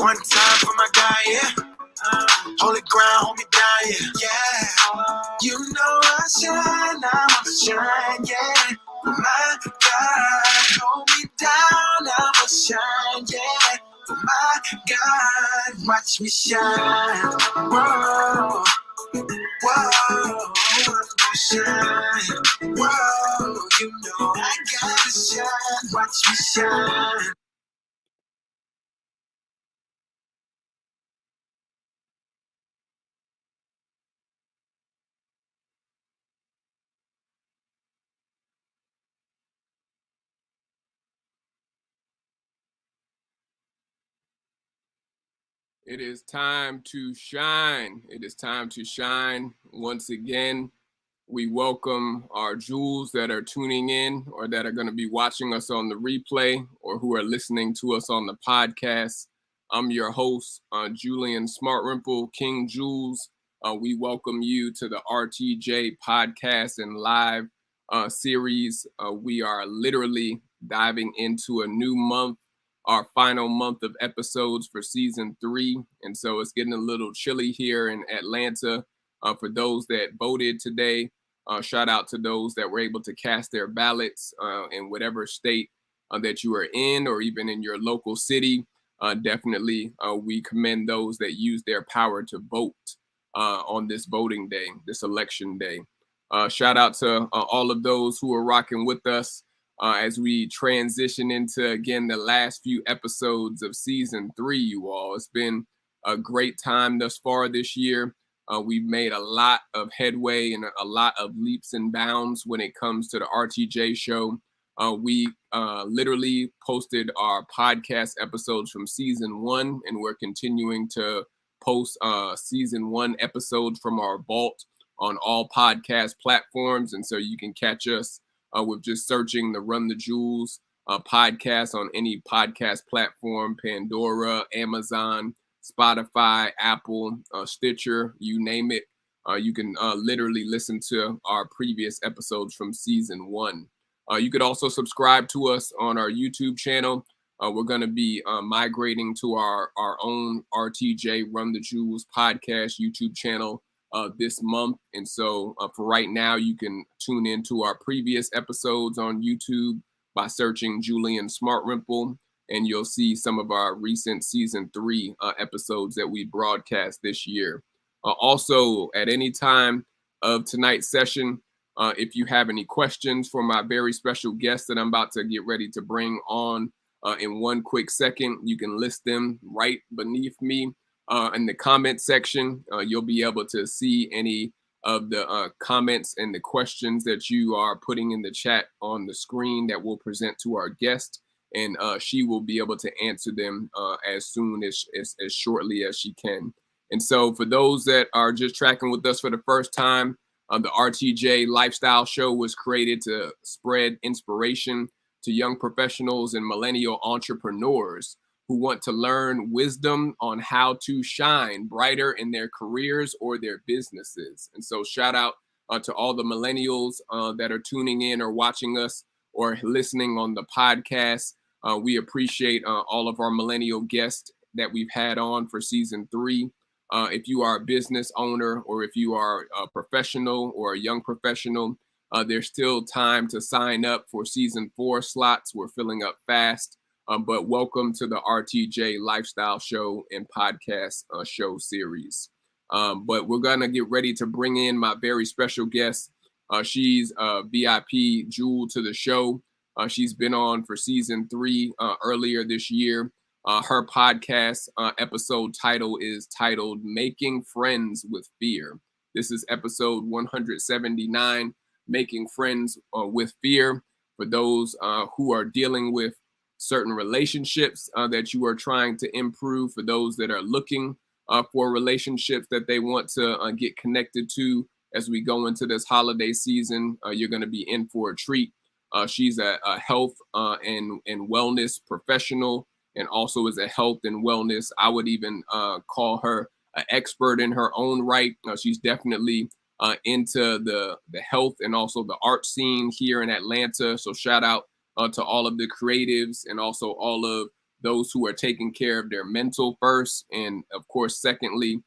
One time for my guy, yeah. Holy ground, hold me down, yeah. You know I shine, I'ma shine, yeah. My God, hold me down, I'ma shine, yeah. My God, watch me shine. Whoa, whoa, I'm gonna shine. Whoa, you know I gotta shine. Watch me shine. It is time to shine. It is time to shine once again. We welcome our jewels that are tuning in or that are going to be watching us on the replay or who are listening to us on the podcast. I'm your host, Julian Smartrimple, King Jules. We welcome you to the RTJ podcast and live series. We are literally diving into a new month, our final month of episodes for season 3. And so it's getting a little chilly here in Atlanta. For those that voted today, shout out to those that were able to cast their ballots in whatever state that you are in, or even in your local city. Definitely, we commend those that use their power to vote on this voting day, this election day. Shout out to all of those who are rocking with us as we transition into, again, the last few episodes of season 3, you all. It's been a great time thus far this year. We've made a lot of headway and a lot of leaps and bounds when it comes to the RTJ show. We literally posted our podcast episodes from season 1, and we're continuing to post season 1 episodes from our vault on all podcast platforms. And so you can catch us with just searching the Run the Jewels podcast on any podcast platform, Pandora, Amazon, Spotify, Apple, Stitcher, you name it. You can literally listen to our previous episodes from season 1. You could also subscribe to us on our YouTube channel. We're going to be migrating to our own RTJ Run the Jewels podcast YouTube channel this month. And so for right now, you can tune into our previous episodes on YouTube by searching Julian Smartrimple, and you'll see some of our recent season 3 episodes that we broadcast this year. Also, at any time of tonight's session, if you have any questions for my very special guest that I'm about to get ready to bring on in one quick second, you can list them right beneath me in the comment section. You'll be able to see any of the comments and the questions that you are putting in the chat on the screen that we'll present to our guest. And she will be able to answer them as soon as shortly as she can. And so for those that are just tracking with us for the first time, the RTJ Lifestyle Show was created to spread inspiration to young professionals and millennial entrepreneurs who want to learn wisdom on how to shine brighter in their careers or their businesses. And so shout out to all the millennials that are tuning in or watching us or listening on the podcast. We appreciate all of our millennial guests that we've had on for season 3. If you are a business owner or if you are a professional or a young professional, there's still time to sign up for season 4 slots. We're filling up fast. But welcome to the RTJ Lifestyle Show and Podcast Show series. But we're going to get ready to bring in my very special guest. She's a VIP jewel to the show. She's been on for season 3 earlier this year. Her podcast episode title is titled Making Friends with Fear. This is episode 179, Making Friends with Fear. For those who are dealing with certain relationships that you are trying to improve, for those that are looking for relationships that they want to get connected to as we go into this holiday season, you're going to be in for a treat. She's a health and wellness professional, and also is a health and wellness. I would even call her an expert in her own right. She's definitely into the health and also the art scene here in Atlanta. So shout out to all of the creatives and also all of those who are taking care of their mental first, and of course, secondly,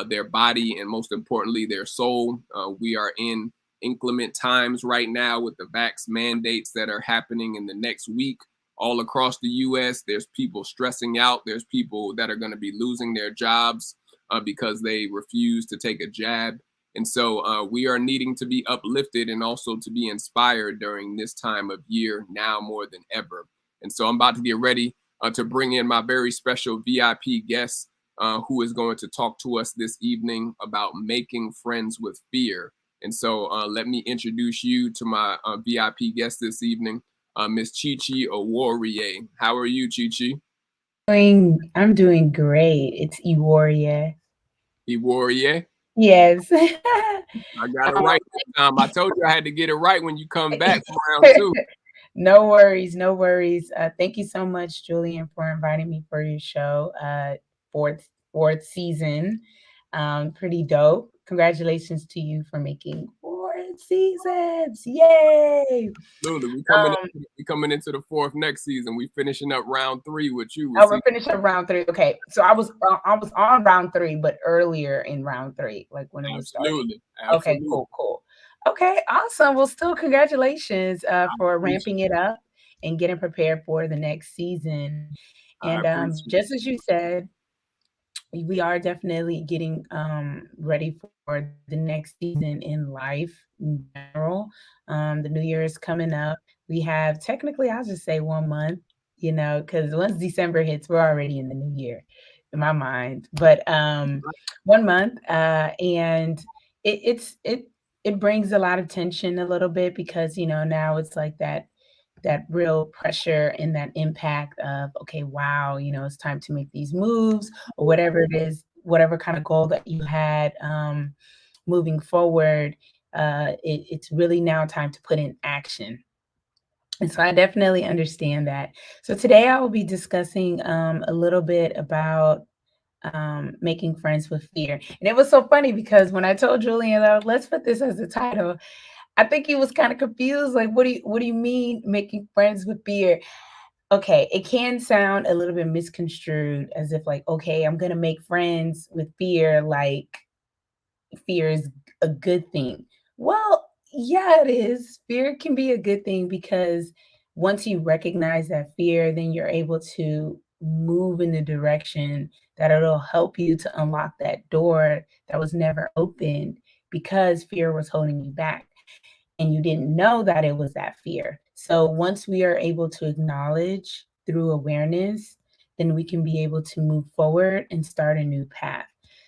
their body, and most importantly, their soul. We are in inclement times right now with the vax mandates that are happening in the next week all across the US. There's people stressing out. There's people that are going to be losing their jobs because they refuse to take a jab. And so we are needing to be uplifted and also to be inspired during this time of year, now more than ever. And so I'm about to get ready to bring in my very special VIP guest who is going to talk to us this evening about making friends with fear. And so let me introduce you to my VIP guest this evening, Miss ChiChi Iwourie. How are you, ChiChi? I'm doing great. It's Iwourie. Iwourie? Yes. I got it Um, right this time. I told you I had to get it right when you come back from round two. no worries, no worries. Thank you so much, Julian, for inviting me for your show. Fourth season. Pretty dope. Congratulations to you for making 4 seasons. Yay! Absolutely. Um, We coming into the fourth next season. We finishing up round three with you with Oh, we're season. finishing round three. Okay, so I was on round three, but earlier in round three, like when it was starting. Absolutely. Okay, Absolutely. cool. Okay, awesome. Well, still congratulations for Appreciate ramping it up and getting prepared for the next season. I And appreciate just as you said, we are definitely getting ready for the next season in life in general. The new year is coming up. We have technically, I'll just say 1 month, because once December hits, we're already in the new year in my mind. But 1 month, and it brings a lot of tension a little bit because now it's like that real pressure and that impact of, okay, wow, it's time to make these moves or whatever it is, whatever kind of goal that you had moving forward. It's really now time to put in action. And so I definitely understand that. So today I will be discussing a little bit about making friends with fear. And it was so funny because when I told Julian, let's put this as the title, I think he was kind of confused. Like, what do you mean making friends with fear? Okay, it can sound a little bit misconstrued as if like, okay, I'm gonna make friends with fear, like fear is a good thing. Well, yeah, it is. Fear can be a good thing because once you recognize that fear, then you're able to move in the direction that it'll help you to unlock that door that was never opened because fear was holding you back and you didn't know that it was that fear. So once we are able to acknowledge through awareness, then we can be able to move forward and start a new path.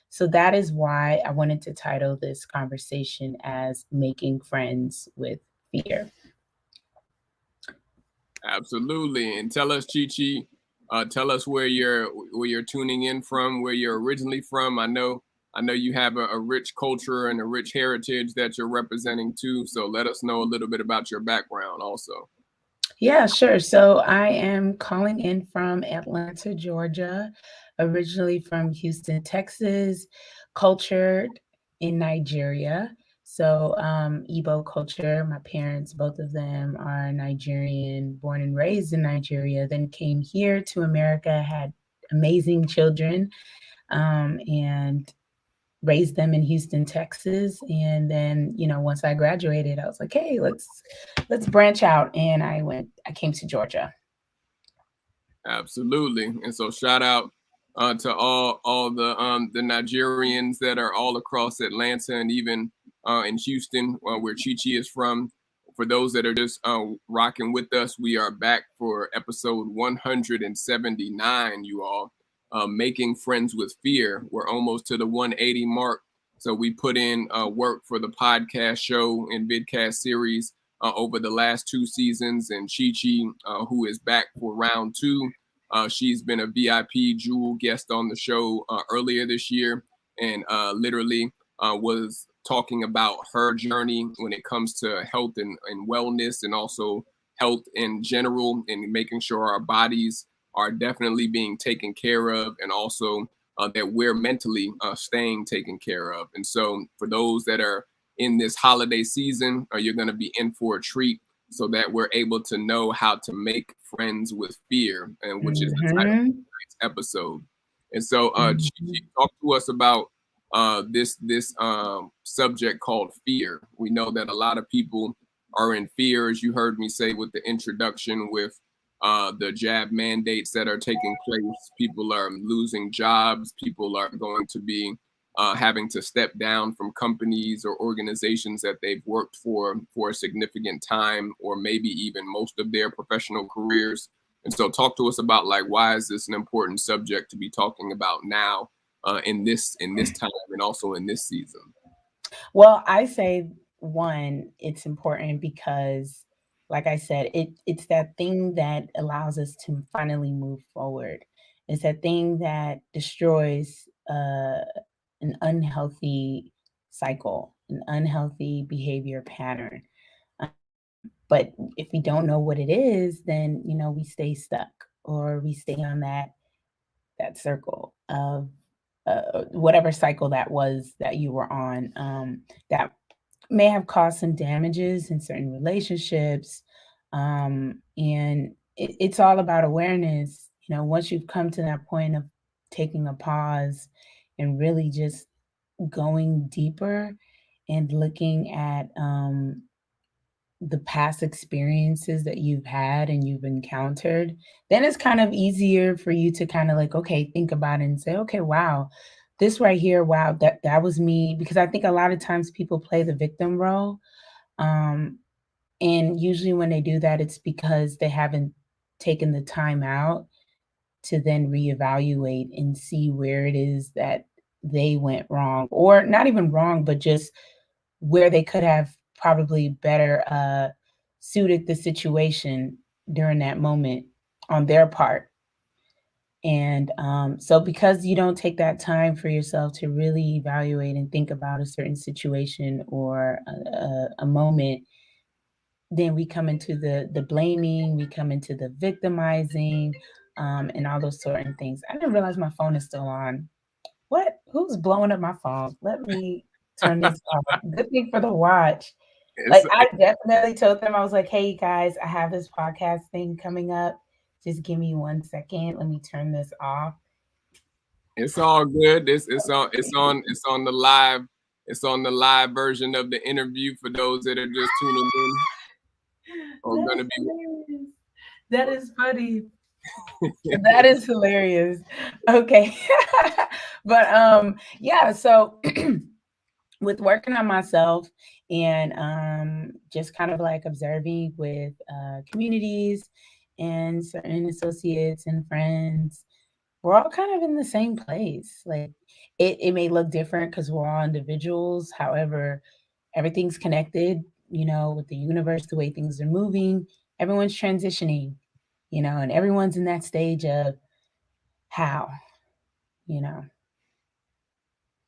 So that is why I wanted to title this conversation as Making Friends with Fear. Absolutely. And tell us, ChiChi, tell us where you're tuning in from, where you're originally from. I know you have a rich culture and a rich heritage that you're representing too. So let us know a little bit about your background also. Yeah, sure. So I am calling in from Atlanta, Georgia, originally from Houston, Texas, cultured in Nigeria. So Igbo culture, my parents, both of them are Nigerian, born and raised in Nigeria, then came here to America, had amazing children, and raised them in Houston, Texas. And then, once I graduated, I was like, hey, let's branch out. And I came to Georgia. Absolutely. And so shout out to all the Nigerians that are all across Atlanta and even in Houston, where ChiChi is from. For those that are just rocking with us, we are back for episode 179, you all. Making Friends with Fear. We're almost to the 180 mark. So we put in work for the podcast show and vidcast series over the last 2 seasons. And ChiChi, who is back for round two, she's been a VIP jewel guest on the show earlier this year and literally was talking about her journey when it comes to health and wellness and also health in general and making sure our bodies are definitely being taken care of and also that we're mentally staying taken care of. And so for those that are in this holiday season, you're going to be in for a treat. so that we're able to know how to make friends with fear, and which is the title of Mm-hmm. tonight's episode. And so, Mm-hmm. ChiCi, talk to us about this subject called fear. We know that a lot of people are in fear, as you heard me say with the introduction, with the jab mandates that are taking place. People are losing jobs. People are going to be having to step down from companies or organizations that they've worked for a significant time, or maybe even most of their professional careers. And so, talk to us about, like, why is this an important subject to be talking about now, in this time, and also in this season? Well, I say one, it's important because, like I said, it's that thing that allows us to finally move forward. It's that thing that destroys an unhealthy cycle, an unhealthy behavior pattern. Um, but if we don't know what it is, then we stay stuck, or we stay on that circle of whatever cycle that was that you were on, that may have caused some damages in certain relationships. And it's all about awareness. Once you've come to that point of taking a pause and really just going deeper and looking at the past experiences that you've had and you've encountered, then it's kind of easier for you to kind of like, okay, think about it and say, okay, wow, this right here, wow, that was me. Because I think a lot of times people play the victim role. Um, and usually when they do that, it's because they haven't taken the time out to then reevaluate and see where it is that they went wrong, or not even wrong, but just where they could have probably better suited the situation during that moment on their part. And so, because you don't take that time for yourself to really evaluate and think about a certain situation or a moment, then we come into the blaming, we come into the victimizing, and all those certain things. I didn't realize my phone is still on. What? Who's blowing up my phone? Let me turn this off. Good thing for the watch. It's Like, I definitely told them, I was like, "Hey, guys, I have this podcast thing coming up. Just give me 1 second. Let me turn this off." it's all good. It's on the live. It's on the live version of the interview for those that are just tuning in, or That's gonna be. hilarious. That is funny. That is hilarious. Okay. But, yeah, so with working on myself and just kind of like observing with communities and certain associates and friends, we're all kind of in the same place. Like, it may look different because we're all individuals. However, everything's connected, with the universe, the way things are moving. Everyone's transitioning, and everyone's in that stage of how, you know,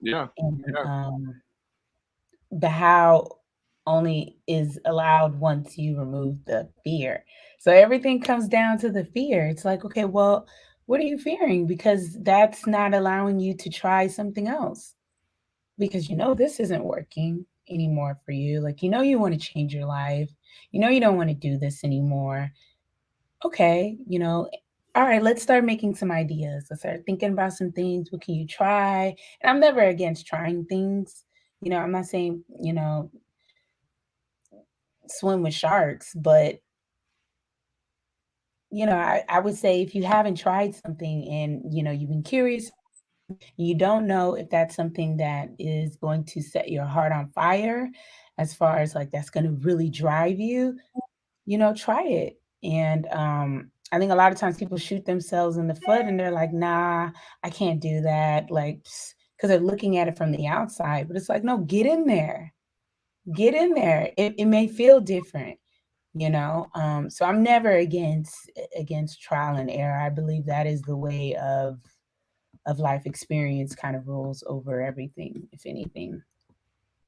Yeah, and yeah, the how only is allowed once you remove the fear. So everything comes down to the fear. It's like, okay, well, what are you fearing? Because that's not allowing you to try something else. Because this isn't working anymore for you. Like, you want to change your life. You don't want to do this anymore. Okay, all right, let's start making some ideas. Let's start thinking about some things. What can you try? And I'm never against trying things. I'm not saying, swim with sharks, but I would say if you haven't tried something and you've been curious, you don't know if that's something that is going to set your heart on fire, as far as like that's going to really drive you, try it. And I think a lot of times people shoot themselves in the foot and they're like, nah, I can't do that. Like, because they're looking at it from the outside, but it's like, no, get in there. Get in there. It may feel different. So I'm never against trial and error. I believe that is the way of life. Experience kind of rules over everything, if anything.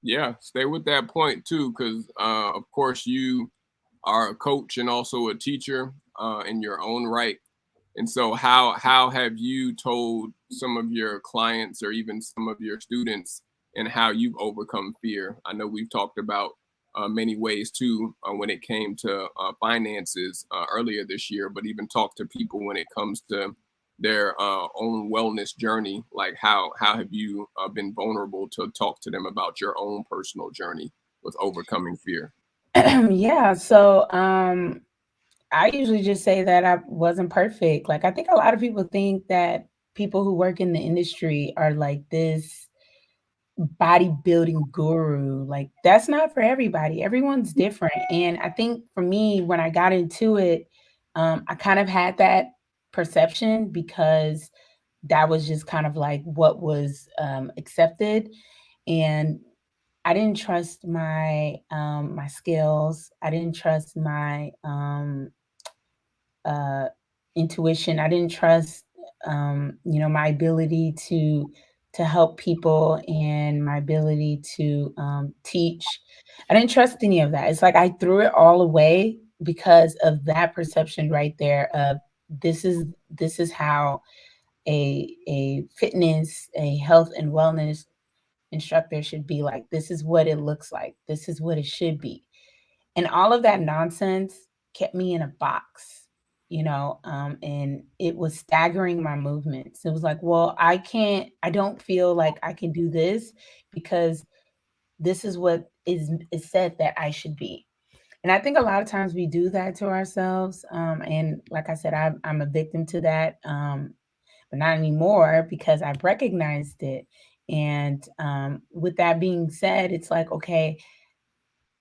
yeah. Stay with that point too, because of course you are a coach and also a teacher in your own right. And so, how have you told some of your clients or even some of your students and how you've overcome fear? I know we've talked about many ways too when it came to finances earlier this year, but even talk to people when it comes to their own wellness journey. Like how have you been vulnerable to talk to them about your own personal journey with overcoming fear? Yeah, so I usually just say that I wasn't perfect. Like I think a lot of people think that people who work in the industry are like this bodybuilding guru. Like that's not for everybody. Everyone's different. And I think for me, when I got into it, I kind of had that perception because that was just kind of like what was accepted. And I didn't trust my skills. I didn't trust my uh, intuition. I didn't trust, my ability to help people and my ability to teach. I didn't trust any of that. It's like I threw it all away because of that perception right there of this is how a fitness, a health and wellness instructor should be like. This is what it looks like. This is what it should be. And all of that nonsense kept me in a box, and it was staggering my movements. It was like, well, I don't feel like I can do this because this is what is said that I should be. And I think a lot of times we do that to ourselves. And like I said, I'm a victim to that, but not anymore because I've recognized it. And with that being said, it's like, okay,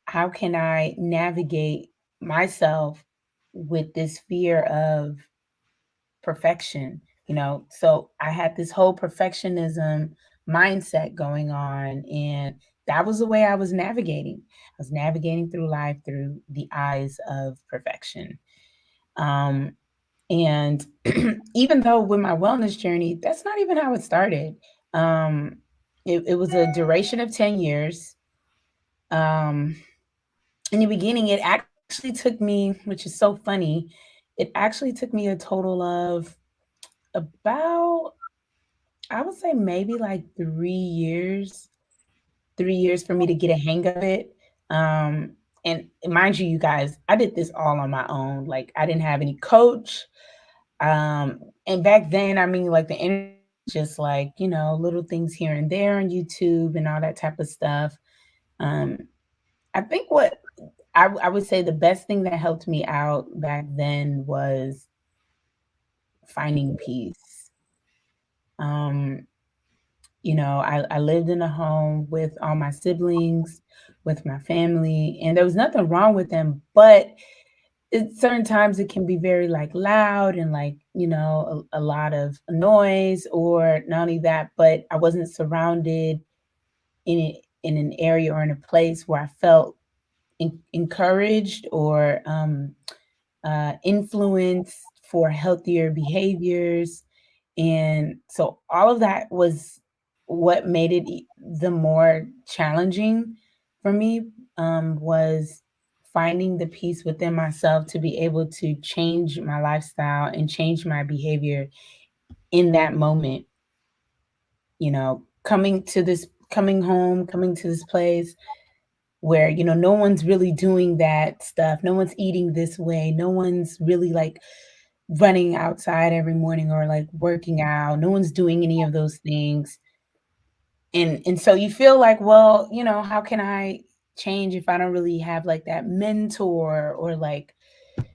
how can I navigate myself with this fear of perfection? So I had this whole perfectionism mindset going on, and that was the way I was navigating. I was navigating through life through the eyes of perfection. Um, and even though with my wellness journey, that's not even how it started. Um, it was a duration of 10 years. Um, in the beginning, it actually took me, which is so funny, it actually took me a total of about, I would say maybe like 3 years, 3 years for me to get a hang of it. Um, and mind you, you guys, I did this all on my own. Like I didn't have any coach. And back then, I mean, like the internet was just like, little things here and there on YouTube and all that type of stuff. Um, I think what I would say the best thing that helped me out back then was finding peace. Um, I lived in a home with all my siblings, with my family, and there was nothing wrong with them, but at certain times it can be very like loud and like, a lot of noise, or not only that, but I wasn't surrounded in an area or in a place where I felt encouraged or influence for healthier behaviors. And so all of that was what made it the more challenging for me, was finding the peace within myself to be able to change my lifestyle and change my behavior in that moment. Coming home, coming to this place where no one's really doing that stuff, no one's eating this way, no one's really like running outside every morning or like working out, no one's doing any of those things. And so you feel like, well, how can I change if I don't really have like that mentor or like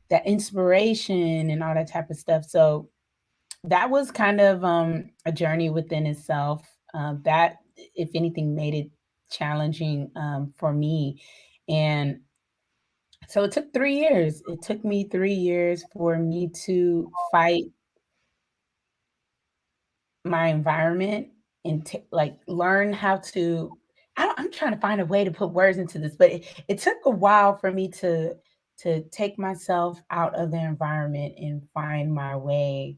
that inspiration and all that type of stuff. So that was kind of a journey within itself, that if anything made it challenging for me. And so it took 3 years. It took me 3 years for me to fight my environment and like learn how to. I'm trying to find a way to put words into this, but it took a while for me to take myself out of the environment and find my way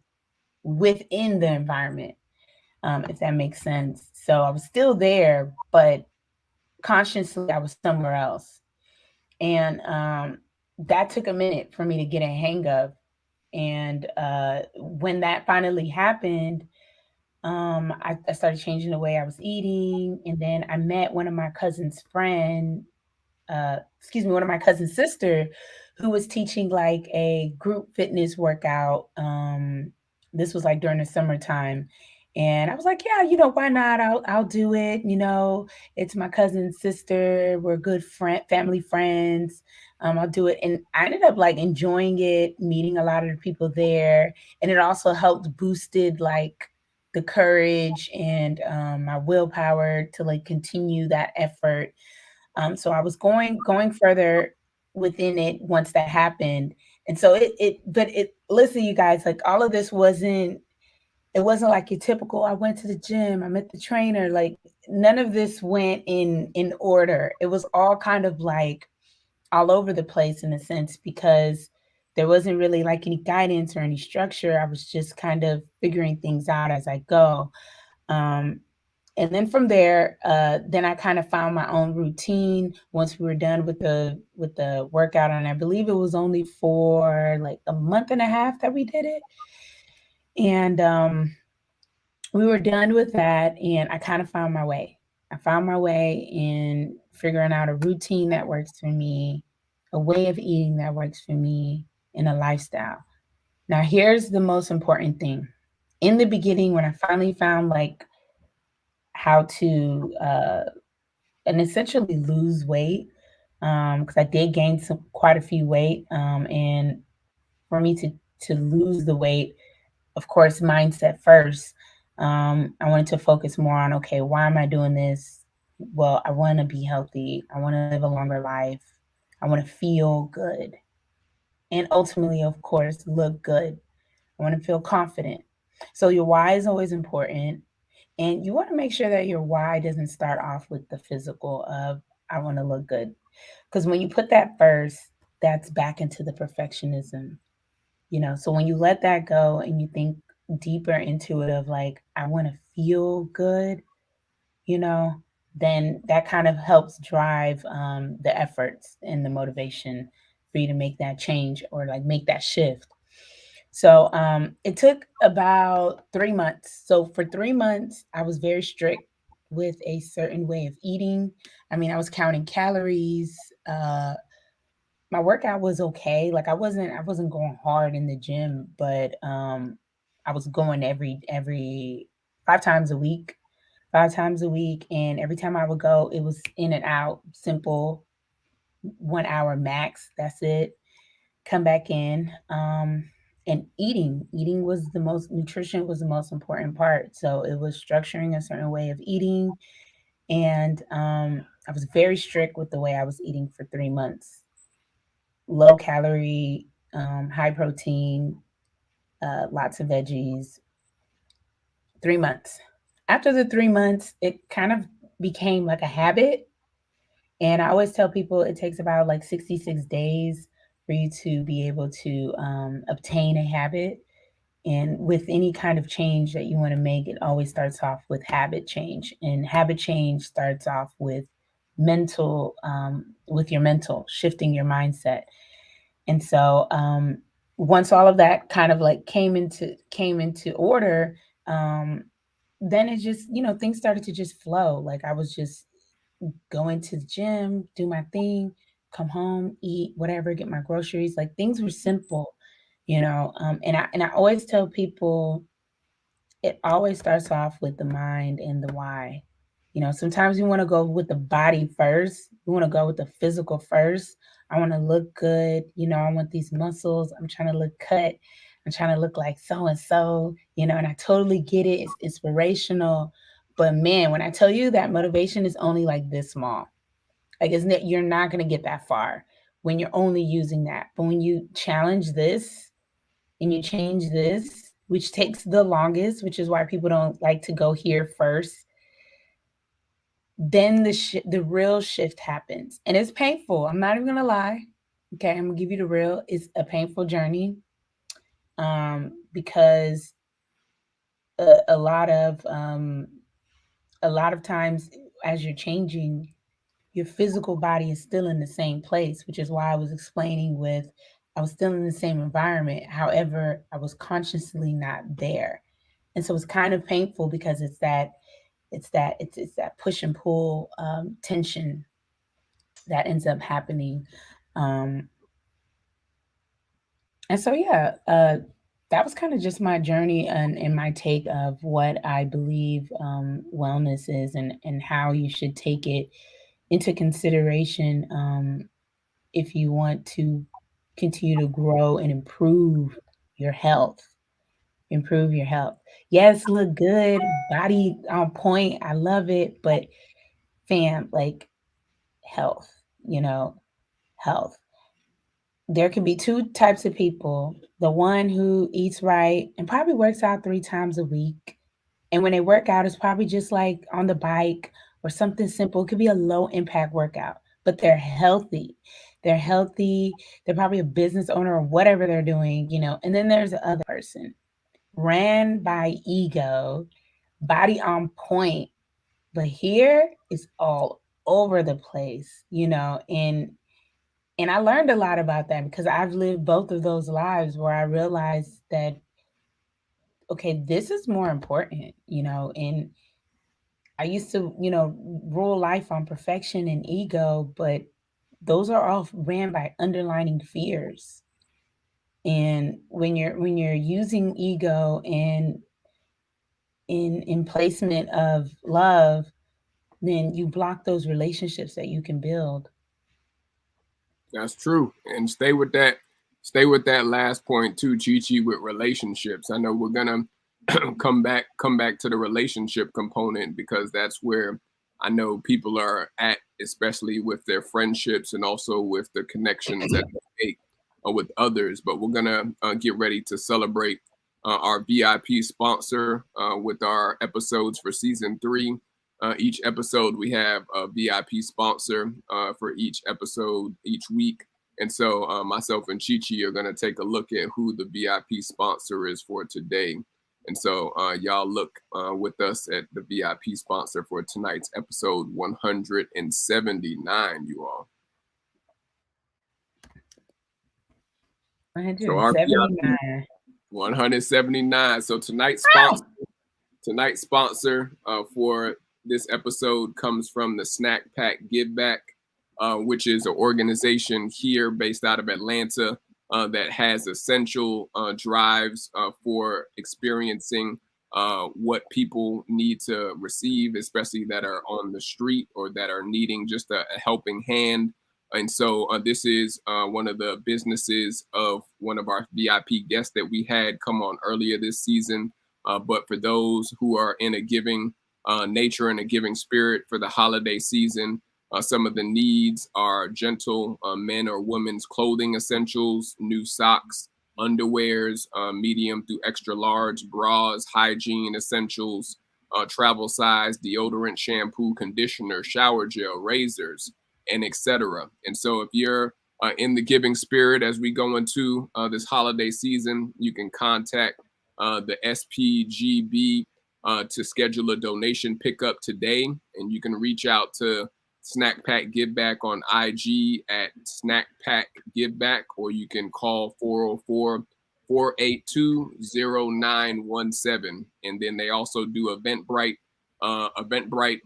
within the environment, if that makes sense. So I was still there, but consciously I was somewhere else. And that took a minute for me to get a hang of. And when that finally happened, I started changing the way I was eating. And then I met one of my cousin's friend excuse me, one of my cousin's sister who was teaching like a group fitness workout. This was like during the summertime. And I was like, yeah, why not? I'll do it. It's my cousin's sister. We're good family friends. I'll do it. And I ended up like enjoying it, meeting a lot of the people there. And it also helped boosted like the courage and my willpower to like continue that effort. So I was going further within it once that happened. And so but listen, you guys, like all of this it wasn't like your typical, I went to the gym, I met the trainer, like none of this went in order. It was all kind of like all over the place in a sense because there wasn't really like any guidance or any structure. I was just kind of figuring things out as I go. Um, and then from there, then I kind of found my own routine once we were done with the workout, and I believe it was only for like a month and a half that we did it. And we were done with that, and I kind of found my way. I found my way in figuring out a routine that works for me, a way of eating that works for me, and a lifestyle. Now, here's the most important thing. In the beginning, when I finally found like how to and essentially lose weight, because I did gain quite a few weight, and for me to lose the weight, of course, mindset first. I wanted to focus more on, okay, why am I doing this? Well, I want to be healthy. I want to live a longer life. I want to feel good, and ultimately, of course, look good. I want to feel confident. So your why is always important. And you want to make sure that your why doesn't start off with the physical of, I want to look good. Because when you put that first, that's back into the perfectionism. So when you let that go and you think deeper into it of like, I want to feel good, you know, then that kind of helps drive the efforts and the motivation for you to make that change or like make that shift. So it took about 3 months. So for 3 months, I was very strict with a certain way of eating. I mean, I was counting calories. My workout was okay. Like I wasn't going hard in the gym, but I was going every 5 times a week, 5 times a week, and every time I would go, it was in and out, simple, 1 hour max. That's it. Come back in. And eating was the most nutrition was the most important part. So it was structuring a certain way of eating, and I was very strict with the way I was eating for 3 months. Low calorie, high protein, lots of veggies. 3 months. After the 3 months, it kind of became like a habit. And I always tell people it takes about like 66 days for you to be able to obtain a habit. And with any kind of change that you want to make, it always starts off with habit change. And habit change starts off with your mental, shifting your mindset. And so once all of that kind of like came into order, um, then it just, things started to just flow. Like I was just going to the gym, do my thing, come home, eat whatever, get my groceries. Like things were simple. And I always tell people it always starts off with the mind and the why. Sometimes you want to go with the body first. You want to go with the physical first. I want to look good. I want these muscles. I'm trying to look cut. I'm trying to look like so and so, and I totally get it. It's inspirational. But man, when I tell you that motivation is only like this small, like isn't it, you're not going to get that far when you're only using that. But when you challenge this, and you change this, which takes the longest, which is why people don't like to go here first, then the real shift happens. And it's painful. I'm not even gonna lie. Okay, I'm gonna give you the real. It's a painful journey, because a, a lot of um, a lot of times as you're changing, your physical body is still in the same place, which is why I was explaining with I was still in the same environment. However, I was consciously not there. And so it's kind of painful because it's that push and pull tension. that ends up happening. Um, and so, yeah, that was kind of just my journey and my take of what I believe wellness is, and how you should take it into consideration if you want to continue to grow and your health. Improve your health. Yes, look good, body on point. I love it, but fam, like health, you know, health. There can be two types of people. The one who eats right and probably works out 3 times a week. And when they work out, it's probably just like on the bike or something simple. It could be a low impact workout, but they're healthy. They're healthy. They're probably a business owner or whatever they're doing, you know. And then there's the other person, ran by ego, body on point, but here is all over the place, you know. And I learned a lot about that because I've lived both of those lives where I realized that, okay, this is more important, you know. And I used to, you know, rule life on perfection and ego, but those are all ran by underlining fears. And when you're using ego and in placement of love, then you block those relationships that you can build. That's true. And stay with that last point too, Chi-Chi, with relationships. I know we're gonna come back to the relationship component because that's where I know people are at, especially with their friendships and also with the connections that they make with others. But we're gonna get ready to celebrate our VIP sponsor with our episodes for season 3. Each episode, we have a VIP sponsor for each episode each week. And so myself and Chi-Chi are going to take a look at who the VIP sponsor is for today. And so y'all look with us at the VIP sponsor for tonight's episode 179, you all. So our VIP 179. 179. So tonight's sponsor for this episode comes from the Snack Pack Give Back, which is an organization here based out of Atlanta that has essential drives for experiencing what people need to receive, especially that are on the street or that are needing just a helping hand. And so this is one of the businesses of one of our VIP guests that we had come on earlier this season. But for those who are in a giving nature and a giving spirit for the holiday season, some of the needs are gentle men or women's clothing essentials, new socks, underwears, medium through extra large, bras, hygiene essentials, travel size, deodorant, shampoo, conditioner, shower gel, razors, and etc. And so if you're in the giving spirit as we go into this holiday season, you can contact the SPGB to schedule a donation pickup today. And you can reach out to Snack Pack Give Back on IG at Snack Pack Give Back, or you can call 404-482-0917. And then they also do Eventbrite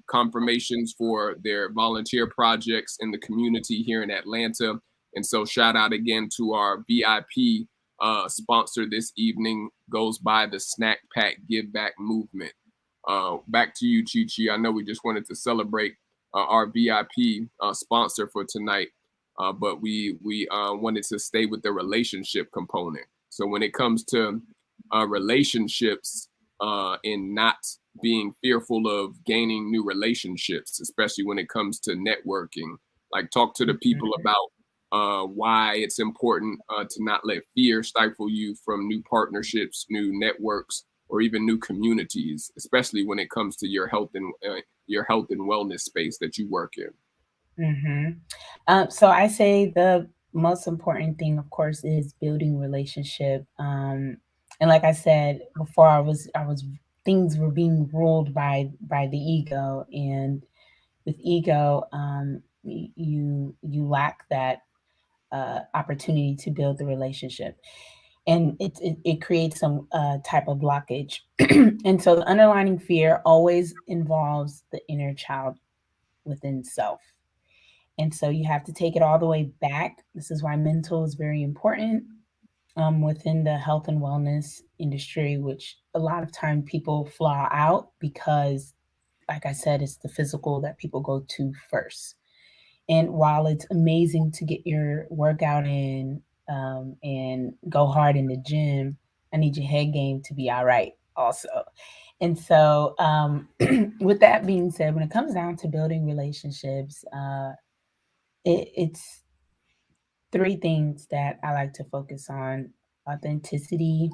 confirmations for their volunteer projects in the community here in Atlanta. And so shout out again to our VIP sponsor this evening, goes by the Snack Pack Give Back movement. Back to you, Chi-Chi. I know we just wanted to celebrate our VIP sponsor for tonight, but we wanted to stay with the relationship component. So when it comes to relationships and not being fearful of gaining new relationships, especially when it comes to networking, like talk to the people about why it's important to not let fear stifle you from new partnerships, new networks, or even new communities, especially when it comes to your health and wellness space that you work in. So I say the most important thing, of course, is building relationship. And like I said before, I was things were being ruled by the ego, and with ego, you lack that opportunity to build the relationship, and it creates some type of blockage. And so the underlying fear always involves the inner child within self. And so you have to take it all the way back. This is why mental is very important within the health and wellness industry, which a lot of time people flaw out because, like I said, it's the physical that people go to first. And while it's amazing to get your workout in and go hard in the gym, I need your head game to be all right also. And so, with that being said, when it comes down to building relationships, it's three things that I like to focus on: authenticity,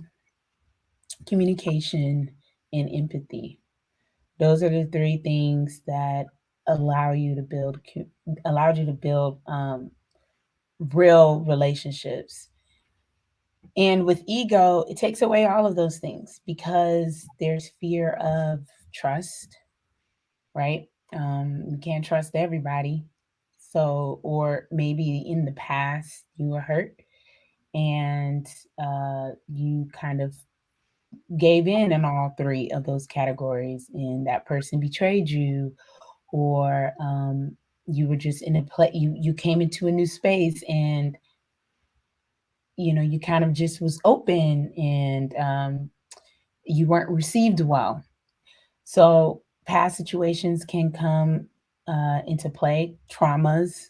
communication, and empathy. Those are the three things that allow you to build, allowed you to build real relationships. And with ego, it takes away all of those things because there's fear of trust, right? You can't trust everybody. So, or maybe in the past you were hurt and you kind of gave in all three of those categories, and that person betrayed you, or you were just in a play, you came into a new space and you kind of just was open and you weren't received well. So past situations can come into play, traumas,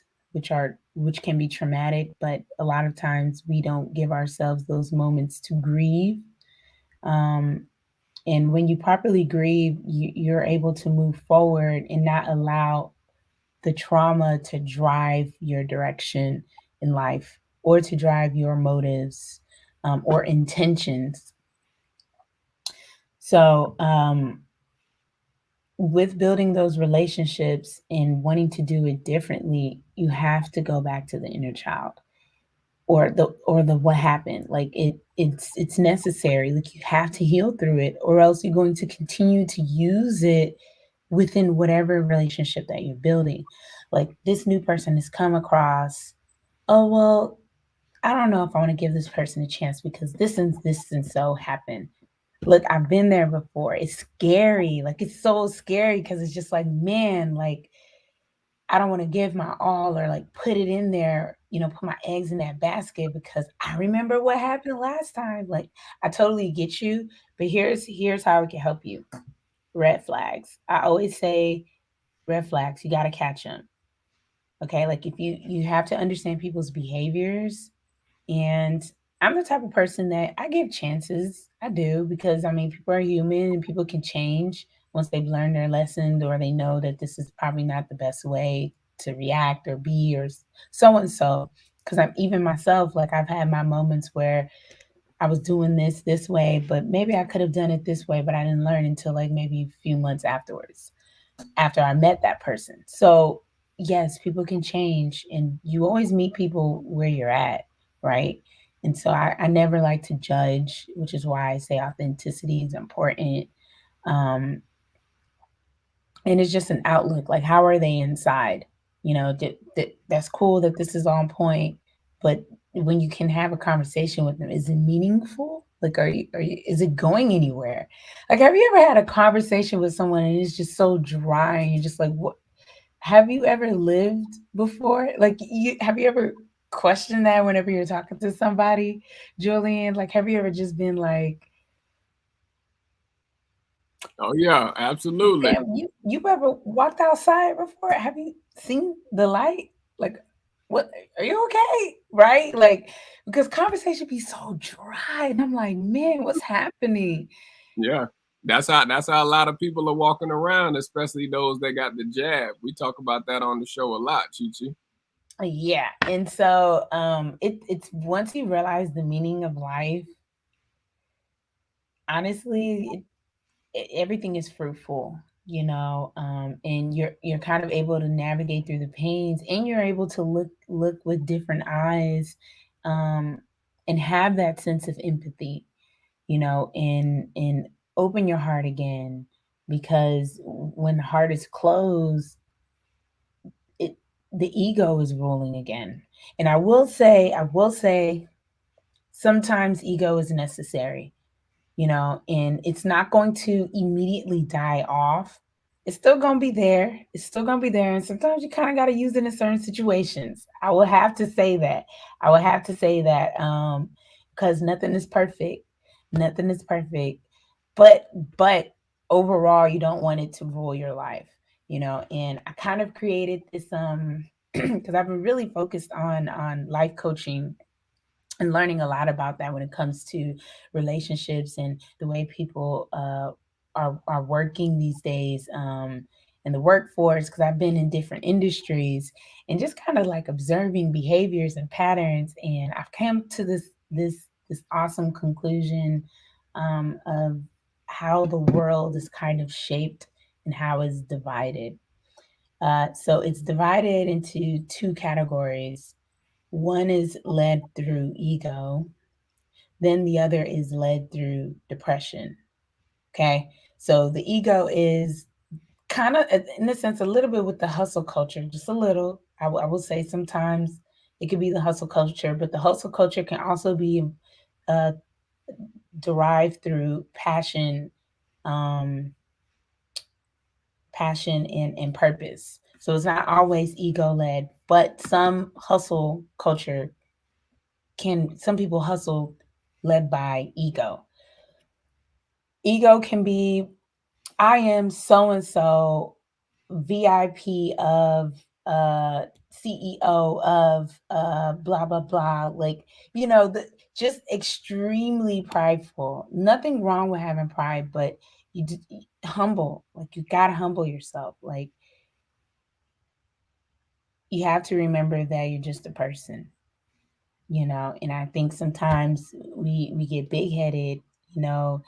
which can be traumatic, but a lot of times we don't give ourselves those moments to grieve. Um, and when you properly grieve, you're able to move forward and not allow the trauma to drive your direction in life or to drive your motives or intentions. So, with building those relationships and wanting to do it differently, you have to go back to the inner child or the what happened. Like it's necessary. Like you have to heal through it, or else you're going to continue to use it within whatever relationship that you're building. Like this new person has come across, oh well, I don't know if I want to give this person a chance because this and so happened. Look, I've been there before. It's scary. Like it's so scary because it's just like, man, like I don't want to give my all or like put it in there, put my eggs in that basket because I remember what happened last time. Like I totally get you, but here's how it can help you. Red flags. I always say red flags, you got to catch them. Okay? Like if you have to understand people's behaviors. And I'm the type of person that I give chances. I do because I mean people are human and people can change once they've learned their lessons or they know that this is probably not the best way to react or be or so and so. Because I'm even myself, like I've had my moments where I was doing this way, but maybe I could have done it this way, but I didn't learn until like maybe a few months afterwards after I met that person. So, yes, people can change and you always meet people where you're at, right? And so I never like to judge, which is why I say authenticity is important. Um, and it's just an outlook. Like, how are they inside? That's cool that this is on point, but when you can have a conversation with them, is it meaningful? Like, is it going anywhere? Like, have you ever had a conversation with someone and it's just so dry and you're just like, what? Have you ever lived before? Like, have you ever questioned that whenever you're talking to somebody, Julian? Like, have you ever just been like, Oh yeah, absolutely. damn, you ever walked outside before? Have you seen the light? Like, what? Are you okay? Right? Like, because conversation be so dry, and I'm like, man, what's happening? Yeah. That's how a lot of people are walking around, especially those that got the jab. We talk about that on the show a lot, ChiChi. Yeah, and so it's once you realize the meaning of life, honestly, everything is fruitful, and you're kind of able to navigate through the pains, and you're able to look with different eyes, um, and have that sense of empathy, and open your heart again, because when the heart is closed, it the ego is ruling again. And I will say, sometimes ego is necessary, and it's not going to immediately die off. It's still gonna be there. It's still gonna be there. And sometimes you kind of gotta use it in certain situations. I will have to say that. I will have to say that. Because nothing is perfect. Nothing is perfect. But but overall you don't want it to rule your life, you know. And I kind of created this because I've been really focused on life coaching and learning a lot about that when it comes to relationships and the way people are working these days in the workforce, because I've been in different industries and just kind of like observing behaviors and patterns, and I've come to this awesome conclusion of how the world is kind of shaped and how it's divided. So it's divided into two categories. One is led through ego, then the other is led through depression. Okay. So the ego is kind of, in a sense, a little bit with the hustle culture, just a little. I will say sometimes it could be the hustle culture, but the hustle culture can also be uh, derived through passion, um, passion and purpose. So it's not always ego led, but some hustle culture some people hustle led by ego. Ego can be, I am so and so VIP of CEO of blah blah blah, like, you know, the just extremely prideful. Nothing wrong with having pride, but humble, like you got to humble yourself. Like you have to remember that you're just a person, you know. And I think sometimes we get big headed, you know.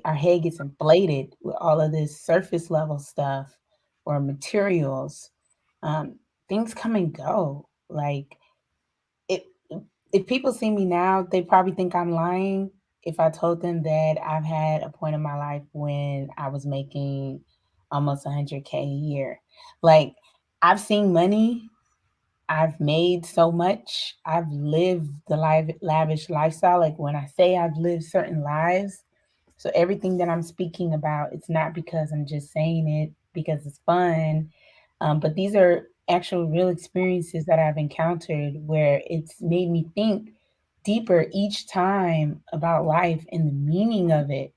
Our head gets inflated with all of this surface level stuff or materials. Um, Things come and go. Like it, if people see me now, they probably think I'm lying if I told them that I've had a point in my life when I was making almost 100K a year. Like I've seen money. I've made so much. I've lived the lavish lifestyle. Like when I say I've lived certain lives, so everything that I'm speaking about, it's not because I'm just saying it because it's fun, but these are actual real experiences that I've encountered where it's made me think deeper each time about life and the meaning of it.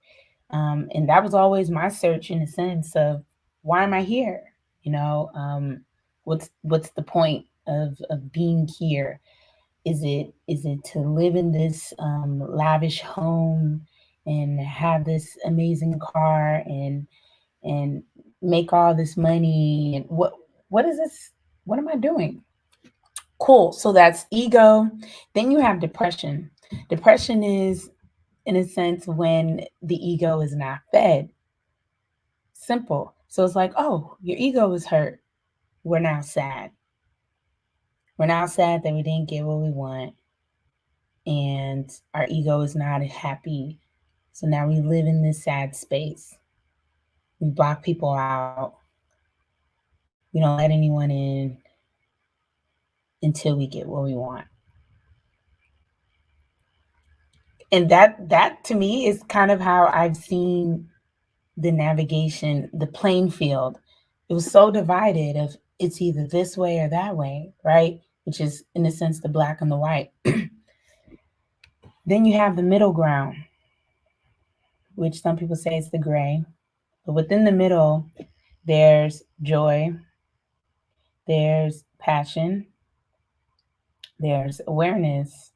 And that was always my search, in a sense of why am I here? You know, what's the point of being here? Is it to live in this lavish home and have this amazing car and make all this money? And what is this? What am I doing? Cool. So that's ego. Then you have depression. Depression is, in a sense, when the ego is not fed. Simple. So it's like, oh, your ego is hurt. We're now sad. We're now sad that we didn't get what we want, and our ego is not happy. So now we live in this sad space. We block people out. We don't let anyone in until we get what we want. And that to me is kind of how I've seen the navigation, the playing field. It was so divided of it's either this way or that way, right? Which is in a sense the black and the white. Then you have the middle ground, which some people say is the gray. But within the middle, there's joy, there's passion, there's awareness,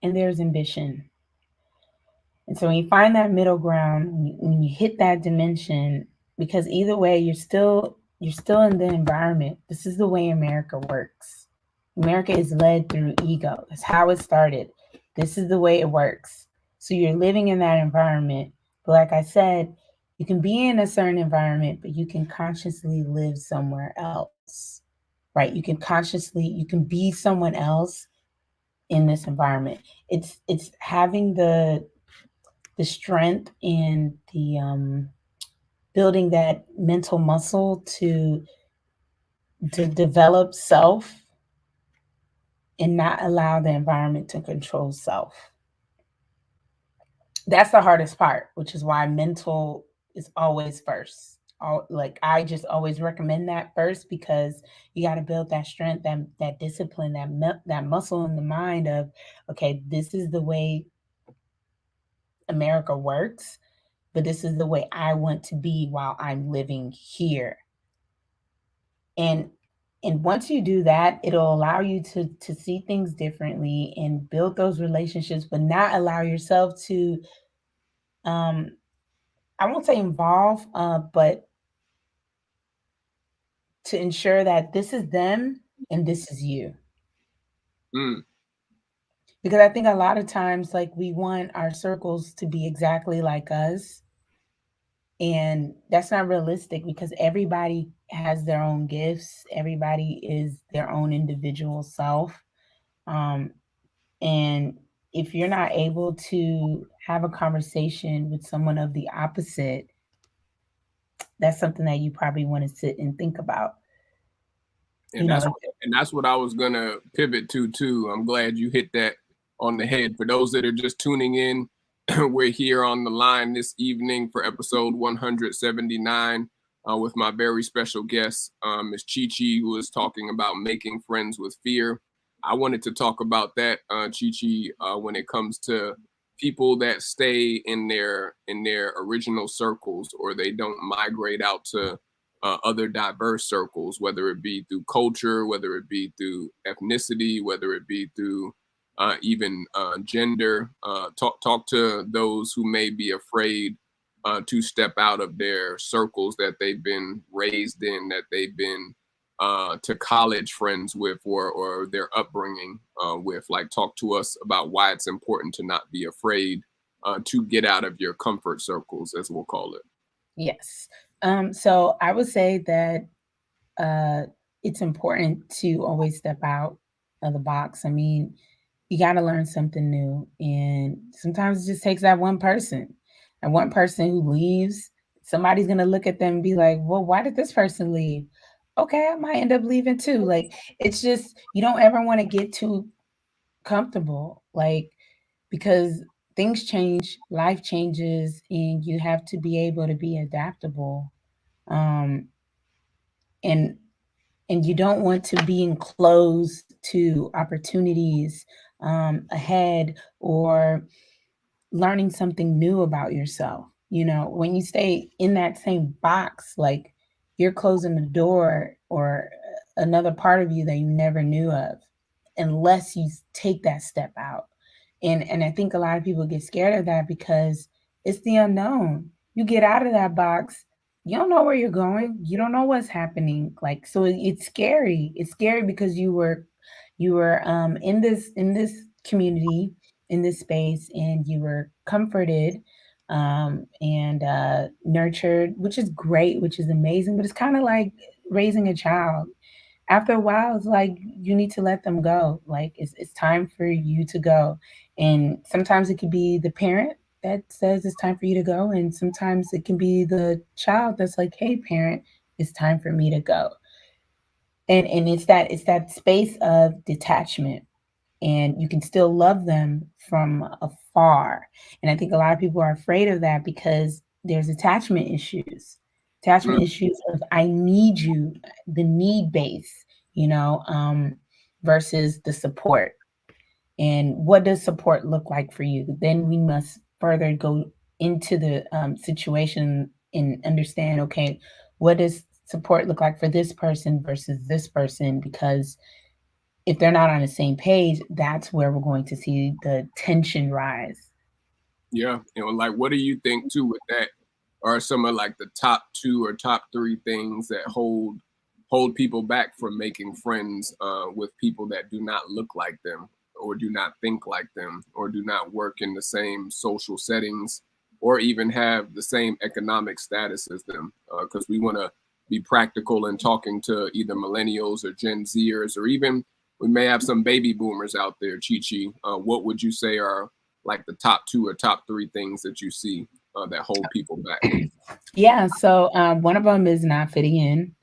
and there's ambition. And so when you find that middle ground, when you hit that dimension, because either way, you're still in the environment. This is the way America works. America is led through ego. That's how it started. This is the way it works. So you're living in that environment. But like I said, you can be in a certain environment, but you can consciously live somewhere else. Right? You can be someone else in this environment. It's having the strength and the building that mental muscle to develop self and not allow the environment to control self. That's the hardest part, which is why mental is always first. like I just always recommend that first, because you got to build that strength, that discipline, that muscle in the mind of, okay, this is the way America works, but this is the way I want to be while I'm living here. And once you do that, it'll allow you to see things differently and build those relationships, but not allow yourself to um I won't say involve, but to ensure that this is them and this is you. Mm, Because I think a lot of times, like, we want our circles to be exactly like us, and that's not realistic, because everybody has their own gifts, everybody is their own individual self. Um, and if you're not able to have a conversation with someone of the opposite, that's something that you probably want to sit and think about. You and know, that's what I was gonna pivot to too. I'm glad you hit that on the head. For those that are just tuning in, we're here on the line this evening for episode 179 with my very special guest, Ms. ChiChi, who is talking about making friends with fear. I wanted to talk about that, ChiChi, when it comes to people that stay in their original circles, or they don't migrate out to other diverse circles, whether it be through culture, whether it be through ethnicity, whether it be through even gender. Talk to those who may be afraid to step out of their circles that they've been raised in, that they've been to college friends with, or their upbringing with. Like, talk to us about why it's important to not be afraid to get out of your comfort circles, as we'll call it. yes. So I would say that uh, it's important to always step out of the box. I mean, you got to learn something new. And sometimes it just takes that one person. And one person who leaves, somebody's going to look at them and be like, well, why did this person leave? Okay, I might end up leaving too. Like, it's just, you don't ever want to get too comfortable. Like, because things change, life changes, and you have to be able to be adaptable. Um, and you don't want to be enclosed to opportunities ahead, or learning something new about yourself. You know, when you stay in that same box, like, you're closing the door, or another part of you that you never knew of, unless you take that step out. And I think a lot of people get scared of that, because it's the unknown. You get out of that box, you don't know where you're going, you don't know what's happening. Like, so it's scary. It's scary because you were in this community, in this space, and you were comforted, and nurtured, which is great, which is amazing. But it's kind of like raising a child. After a while, it's like you need to let them go. Like, it's time for you to go. And sometimes it could be the parent that says it's time for you to go, and sometimes it can be the child that's like, hey parent, it's time for me to go. And it's that space of detachment, and you can still love them from afar. And I think a lot of people are afraid of that, because there's attachment Mm. issues of, I need you, the need base, you know, versus the support. And what does support look like for you? Then we must further go into the situation and understand, okay, what does support look like for this person versus this person? Because if they're not on the same page, that's where we're going to see the tension rise. Yeah, like, what do you think too with that? Are some of like the top two or top three things that hold people back from making friends with people that do not look like them, or do not think like them, or do not work in the same social settings, or even have the same economic status as them? Because we want to be practical in talking to either millennials or Gen Zers, or even we may have some baby boomers out there. ChiChi, what would you say are like the top two or top three things that you see that hold people back? Yeah, so one of them is not fitting in.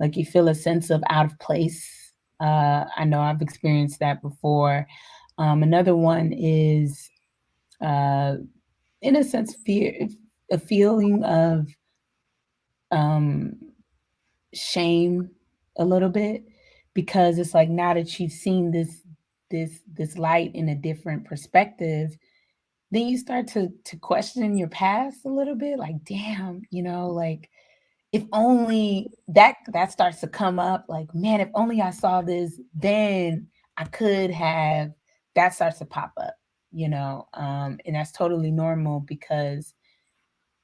Like, you feel a sense of out of place. I know I've experienced that before. Another one is, uh, in a sense, fear, a feeling of um shame a little bit, because it's like now that you've seen this light in a different perspective, then you start to question your past a little bit, like, damn, like, if only that starts to come up, like, man, if only I saw this, then I could have. That starts to pop up, and that's totally normal, because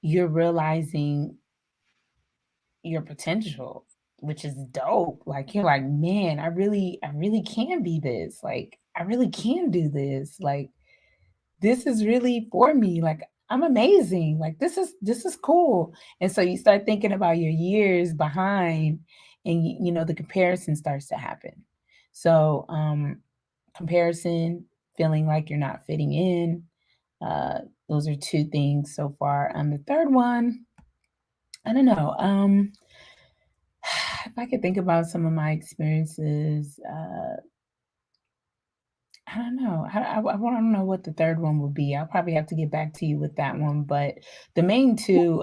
you're realizing your potential, which is dope. Like, you're like, man, I really can be this. Like, I really can do this. Like, this is really for me. Like, I'm amazing. Like, this is cool. And so you start thinking about your years behind, and the comparison starts to happen. So comparison, feeling like you're not fitting in. Uh, those are two things so far. The third one, I don't know. If I could think about some of my experiences, I don't know. I don't know what the third one would be. I'll probably have to get back to you with that one. But the main two,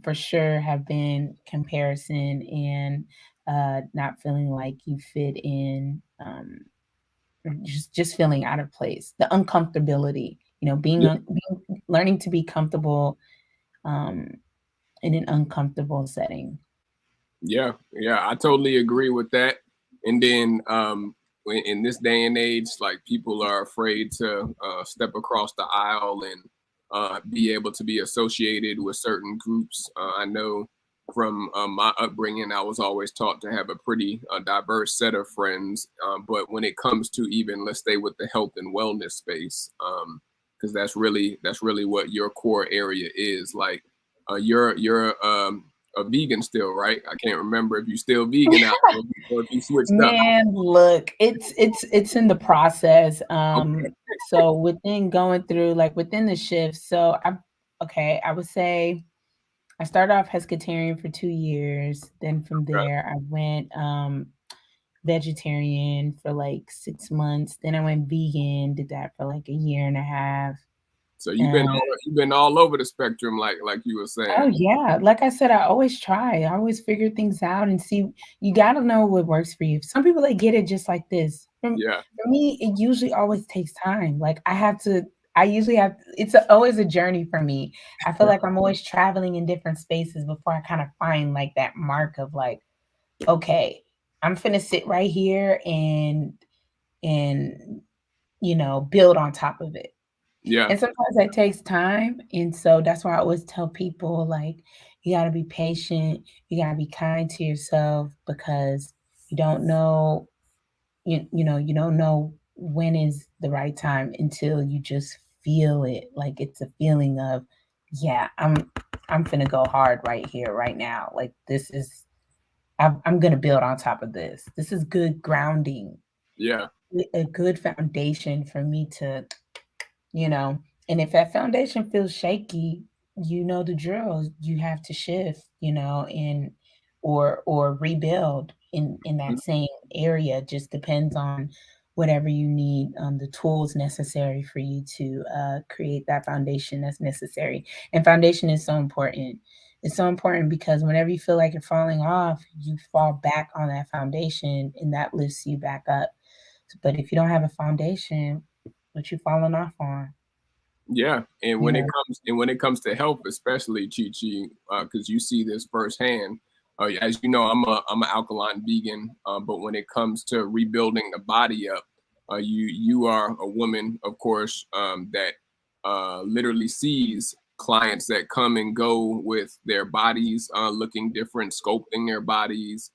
for sure, have been comparison and not feeling like you fit in, or just feeling out of place. The uncomfortability, being learning to be comfortable um, in an uncomfortable setting. Yeah, yeah, I totally agree with that. And then in this day and age, like, people are afraid to step across the aisle and be able to be associated with certain groups. I know from my upbringing, I was always taught to have a pretty diverse set of friends. But when it comes to, even, let's stay with the health and wellness space, because that's really what your core area is. Like, you're a vegan still, right? I can't remember if you still vegan out there or if you switched up. Man, look, it's in the process. Okay. So within going through, like, within the shift, so I would say I started off pescatarian for 2 years. Then from Okay. there, I went vegetarian for like 6 months. Then I went vegan, did that for like a year and a half. So And you've been all over the spectrum, like you were oh saying. yeah, like I said, I always try. I always figure things out and see. You got to know what works for you. Some people, they get it just like this. Yeah. For me, it usually always takes time. Like, I have to. I usually have. Always a journey for me. I feel like I'm always traveling in different spaces before I kind of find like that mark of like, okay, I'm finna sit right here and build on top of it. Yeah. And sometimes that takes time. And so that's why I always tell people, like, you got to be patient. You got to be kind to yourself, because you don't know, you don't know when is the right time until you just feel it. Like, it's a feeling of, yeah, I'm finna go hard right here, right now. Like, I'm gonna build on top of this. This is good grounding, Yeah. a good foundation for me to, you know. And if that foundation feels shaky, you know the drill. You have to shift, and or rebuild in that Mhm. same area. Just depends on whatever you need, the tools necessary for you to create that foundation that's necessary. And foundation is so important. It's so important because whenever you feel like you're falling off, you fall back on that foundation, and that lifts you back up. But if you don't have a foundation, what you falling off on? Yeah, and You when it know, comes to health, especially, ChiChi, because you see this firsthand. As you know, I'm an alkaline vegan, but when it comes to rebuilding the body up, you are a woman, of course, that literally sees clients that come and go with their bodies looking different, sculpting their bodies,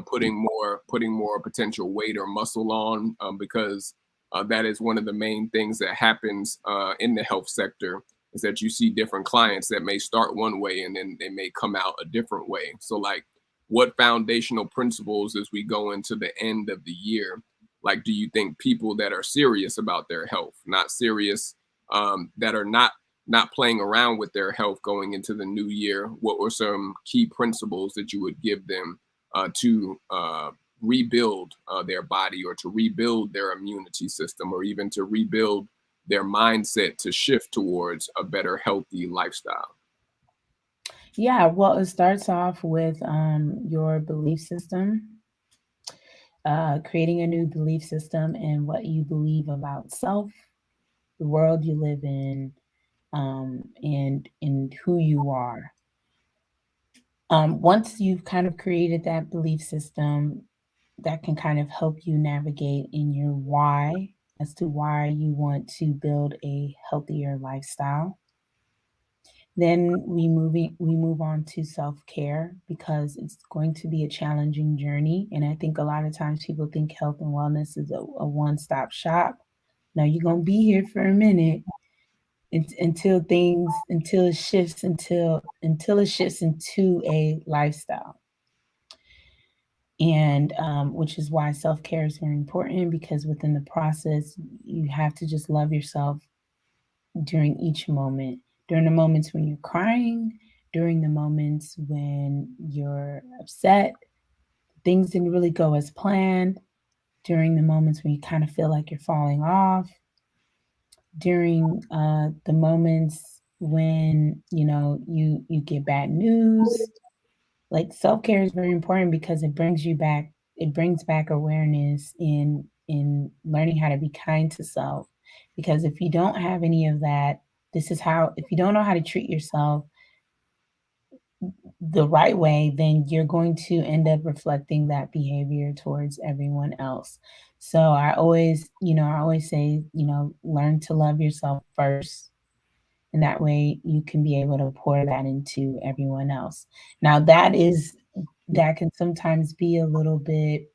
putting more potential weight or muscle on, because that is one of the main things that happens in the health sector, is that you see different clients that may start one way and then they may come out a different way. So, like, what foundational principles, as we go into the end of the year, like, do you think people that are serious about their health, not serious, that are not playing around with their health going into the new year, what were some key principles that you would give them to rebuild their body, or to rebuild their immunity system, or even to rebuild their mindset to shift towards a better, healthy lifestyle? Yeah, well, it starts off with your belief system, creating a new belief system and what you believe about self, the world you live in, and who you are. Once you've kind of created that belief system, that can kind of help you navigate in your why as to why you want to build a healthier lifestyle. Then we move on to self-care because it's going to be a challenging journey. And I think a lot of times people think health and wellness is a one-stop shop. Now you're gonna be here for a minute until it shifts until it shifts into a lifestyle. And which is why self-care is very important, because within the process you have to just love yourself during each moment, during the moments when you're crying, during the moments when you're upset, things didn't really go as planned, during the moments when you kind of feel like you're falling off, during the moments when you get bad news. Like, self-care is very important because it brings back awareness in learning how to be kind to self. Because if you don't have any of that, this is how if you don't know how to treat yourself the right way, then you're going to end up reflecting that behavior towards everyone else. So I always say, learn to love yourself first, and that way you can be able to pour that into everyone else. Now that can sometimes be a little bit,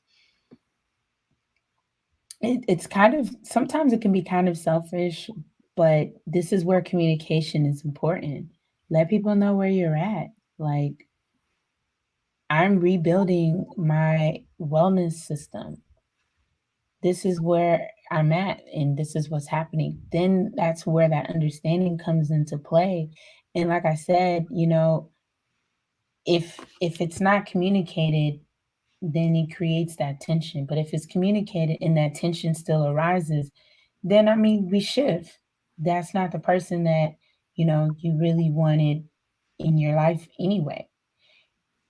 it's kind of, sometimes it can be kind of selfish, but this is where communication is important. Let people know where you're at. Like, I'm rebuilding my wellness system. This is where I'm at and this is what's happening. Then that's where that understanding comes into play. And like I said, if if it's not communicated, then it creates that tension. But if it's communicated and that tension still arises, then I mean, we shift. That's not the person that you really wanted in your life anyway.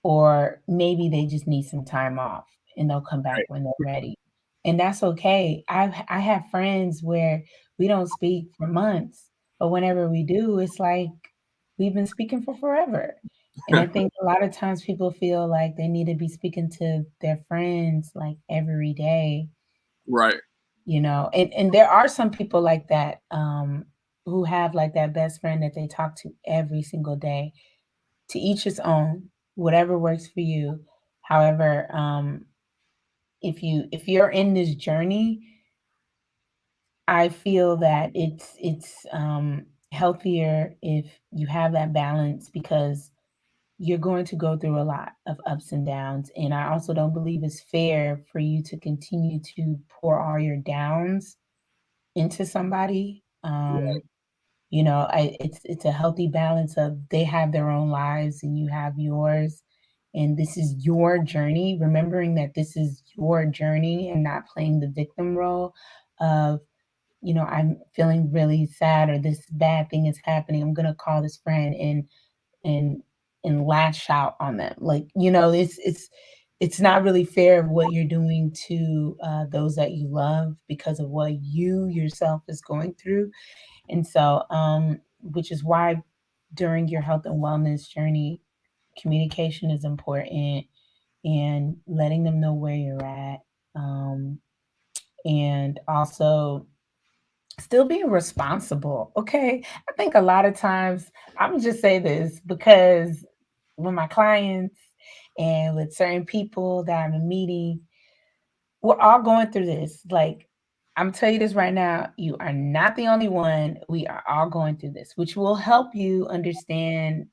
Or maybe they just need some time off and they'll come back Right. when they're ready. And that's okay. I have friends where we don't speak for months, but whenever we do, it's like we've been speaking for forever. And I think a lot of times people feel like they need to be speaking to their friends like every day, Right. and there are some people like that, who have like that best friend that they talk to every single day. To each his own, whatever works for you. However, if you're in this journey, I feel that it's healthier if you have that balance, because you're going to go through a lot of ups and downs. And I also don't believe it's fair for you to continue to pour all your downs into somebody. It's a healthy balance of they have their own lives and you have yours, and this is your journey. Remembering that this is your journey and not playing the victim role of, I'm feeling really sad or this bad thing is happening. I'm gonna call this friend and and lash out on them. Like, it's not really fair of what you're doing to those that you love because of what you yourself is going through. And so, which is why during your health and wellness journey, communication is important, and letting them know where you're at. And also still being responsible. Okay. I think a lot of times, I'm gonna just say this because when my clients and with certain people that I'm meeting, we're all going through this. Like, I'm tell you this right now, you are not the only one. We are all going through this, which will help you understand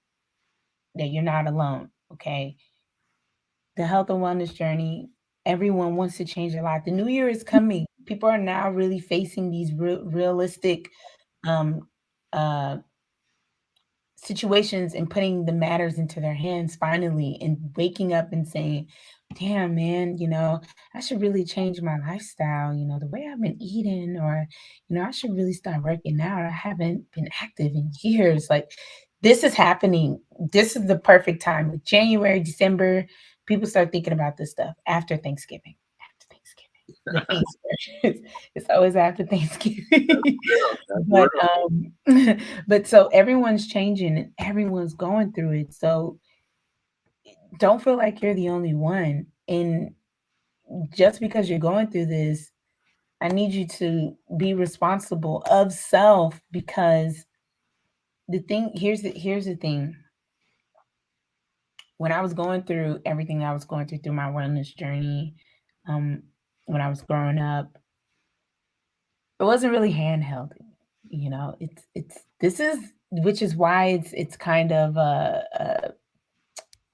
that you're not alone. Okay. The health and wellness journey, everyone wants to change their life. The new year is coming. People are now really facing these realistic um, uh, situations and putting the matters into their hands finally, and waking up and saying, damn, man, I should really change my lifestyle, the way I've been eating, or, I should really start working out. I haven't been active in years. Like, this is happening. This is the perfect time. Like January, December, people start thinking about this stuff after Thanksgiving. After Thanksgiving, the Easter. It's always after Thanksgiving. Real. That's but real. but so everyone's changing and everyone's going through it. So don't feel like you're the only one. And just because you're going through this, I need you to be responsible of self, because here's the thing. When I was going through everything I was going through my wellness journey, um, when I was growing up, it wasn't really handheld. You know, it's this is which is why it's kind of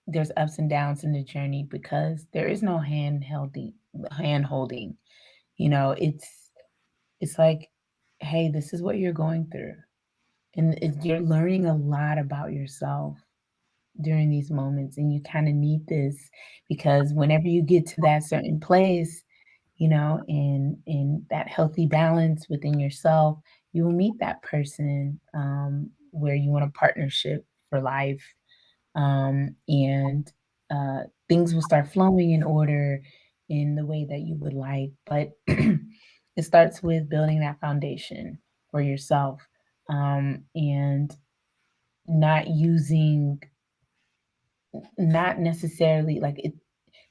there's ups and downs in the journey, because there is no hand holding. You know, it's like, hey, this is what you're going through, and you're learning a lot about yourself during these moments, and you kind of need this, because whenever you get to that certain place, you know, in that healthy balance within yourself, you will meet that person, where you want a partnership for life, and things will start flowing in order in the way that you would like. But it starts with building that foundation for yourself, and not using, not necessarily like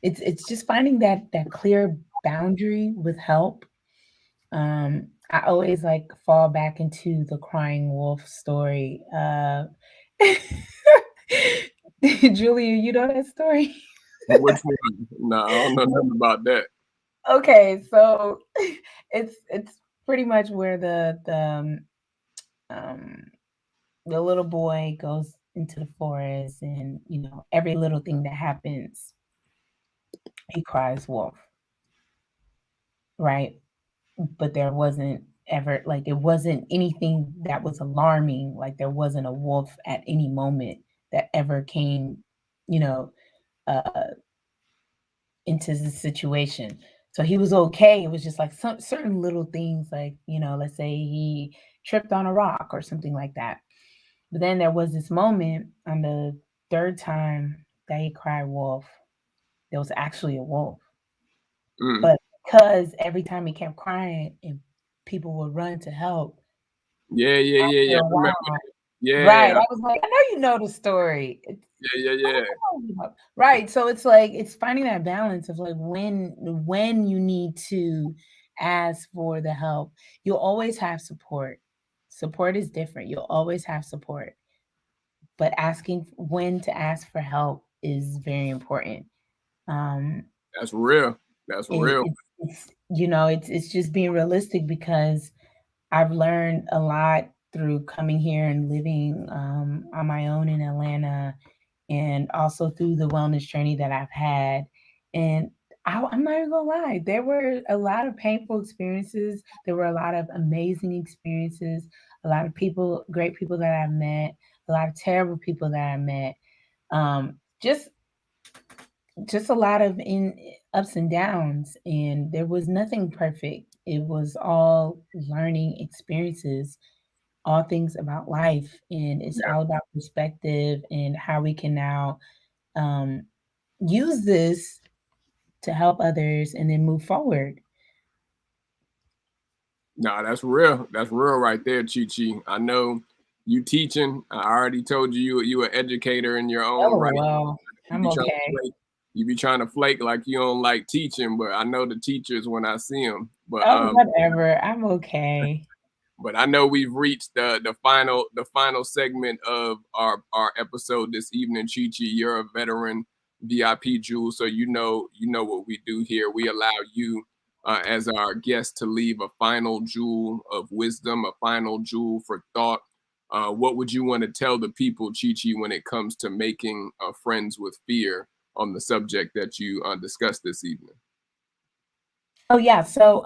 it's just finding that clear boundary with help. I always like fall back into the crying wolf story. Julia, you know that story? Which one? No, I don't know nothing about that. Okay, so it's pretty much where um the little boy goes into the forest, and you know every little thing that happens, he cries wolf, right? But there wasn't ever, like, it wasn't anything that was alarming. Like there wasn't a wolf at any moment that ever came, you know, uh into the situation. So he was okay. It was just like some certain little things, like, you know, let's say he tripped on a rock or something like that. But then there was this moment on the third time that he cried wolf, there was actually a wolf. Mm. But because every time he kept crying and people would run to help, Yeah, yeah, yeah, after yeah. a I remember. while, right, Yeah, I was like, "I know you know the story." yeah, yeah, I yeah. know you know. Right, so it's like, it's finding that balance of, like, when you need to ask for the help. You'll always have support. Support is different, you'll always have support, but asking when to ask for help is very important. Um, That's real. That's it real. it's, you know, it's just being realistic, because I've learned a lot through coming here and living, on my own in Atlanta, and also through the wellness journey that I've had. And I'm not even gonna lie, there were a lot of painful experiences. There were a lot of amazing experiences, a lot of people, great people that I've met, a lot of terrible people that I met. Um, just just a lot of in ups and downs, and there was nothing perfect. It was all learning experiences, all things about life, and it's Yeah. all about perspective and how we can now, um, use this to help others and then move forward. Nah, that's real. That's real right there, ChiChi. I know you teaching. I already told you you an educator in your own Oh right. well, You I'm be trying to okay. flake. You be trying to flake like you don't like teaching, but I know the teachers when I see them. Oh, whatever. I'm okay. But I know we've reached the final segment of our episode this evening. ChiChi, you're a veteran VIP jewel, so you know what we do here. We allow you as our guest to leave a final jewel of wisdom, a final jewel for thought. What would you want to tell the people, ChiChi, when it comes to making friends with fear on the subject that you discussed this evening? Oh yeah, so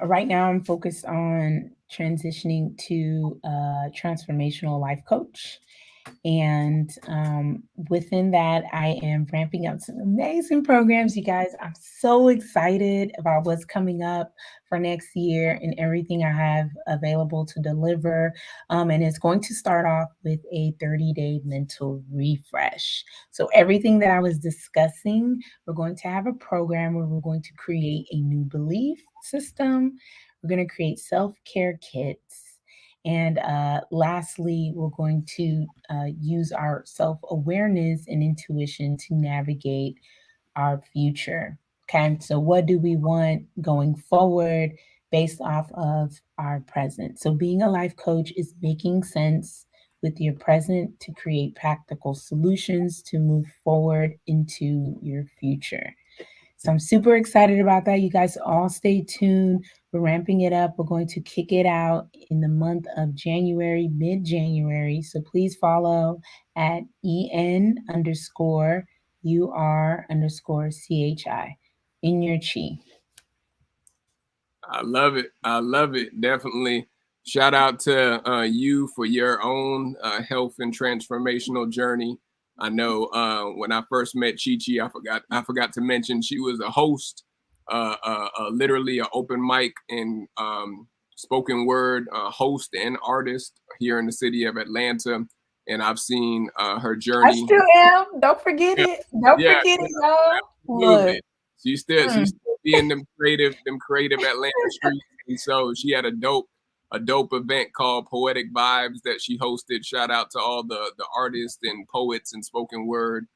right now I'm focused on transitioning to a transformational life coach. And within that, I am ramping up some amazing programs. You guys, I'm so excited about what's coming up for next year and everything I have available to deliver. And it's going to start off with a 30-day mental refresh. So, everything that I was discussing, we're going to have a program where we're going to create a new belief system. We're going to create self care kits. And lastly, we're going to use our self awareness and intuition to navigate our future. Okay, so what do we want going forward based off of our present? So, being a life coach is making sense with your present to create practical solutions to move forward into your future. So I'm super excited about that. You guys all stay tuned. We're ramping it up. We're going to kick it out in the month of January, mid January. So please follow at EN underscore UR underscore CHI in your chi. I love it. I love it. Definitely. Shout out to you for your own health and transformational journey. I know when I first met ChiChi, I forgot to mention she was a host, literally an open mic and spoken word host and artist here in the city of Atlanta. And I've seen her I journey. still am. Don't forget Yeah, it. Don't yeah, forget it, y'all. Look. absolutely. She's still being them creative Atlanta Mm. streets. And so she had a dope event called Poetic Vibes that she hosted. Shout out to all the artists and poets and spoken word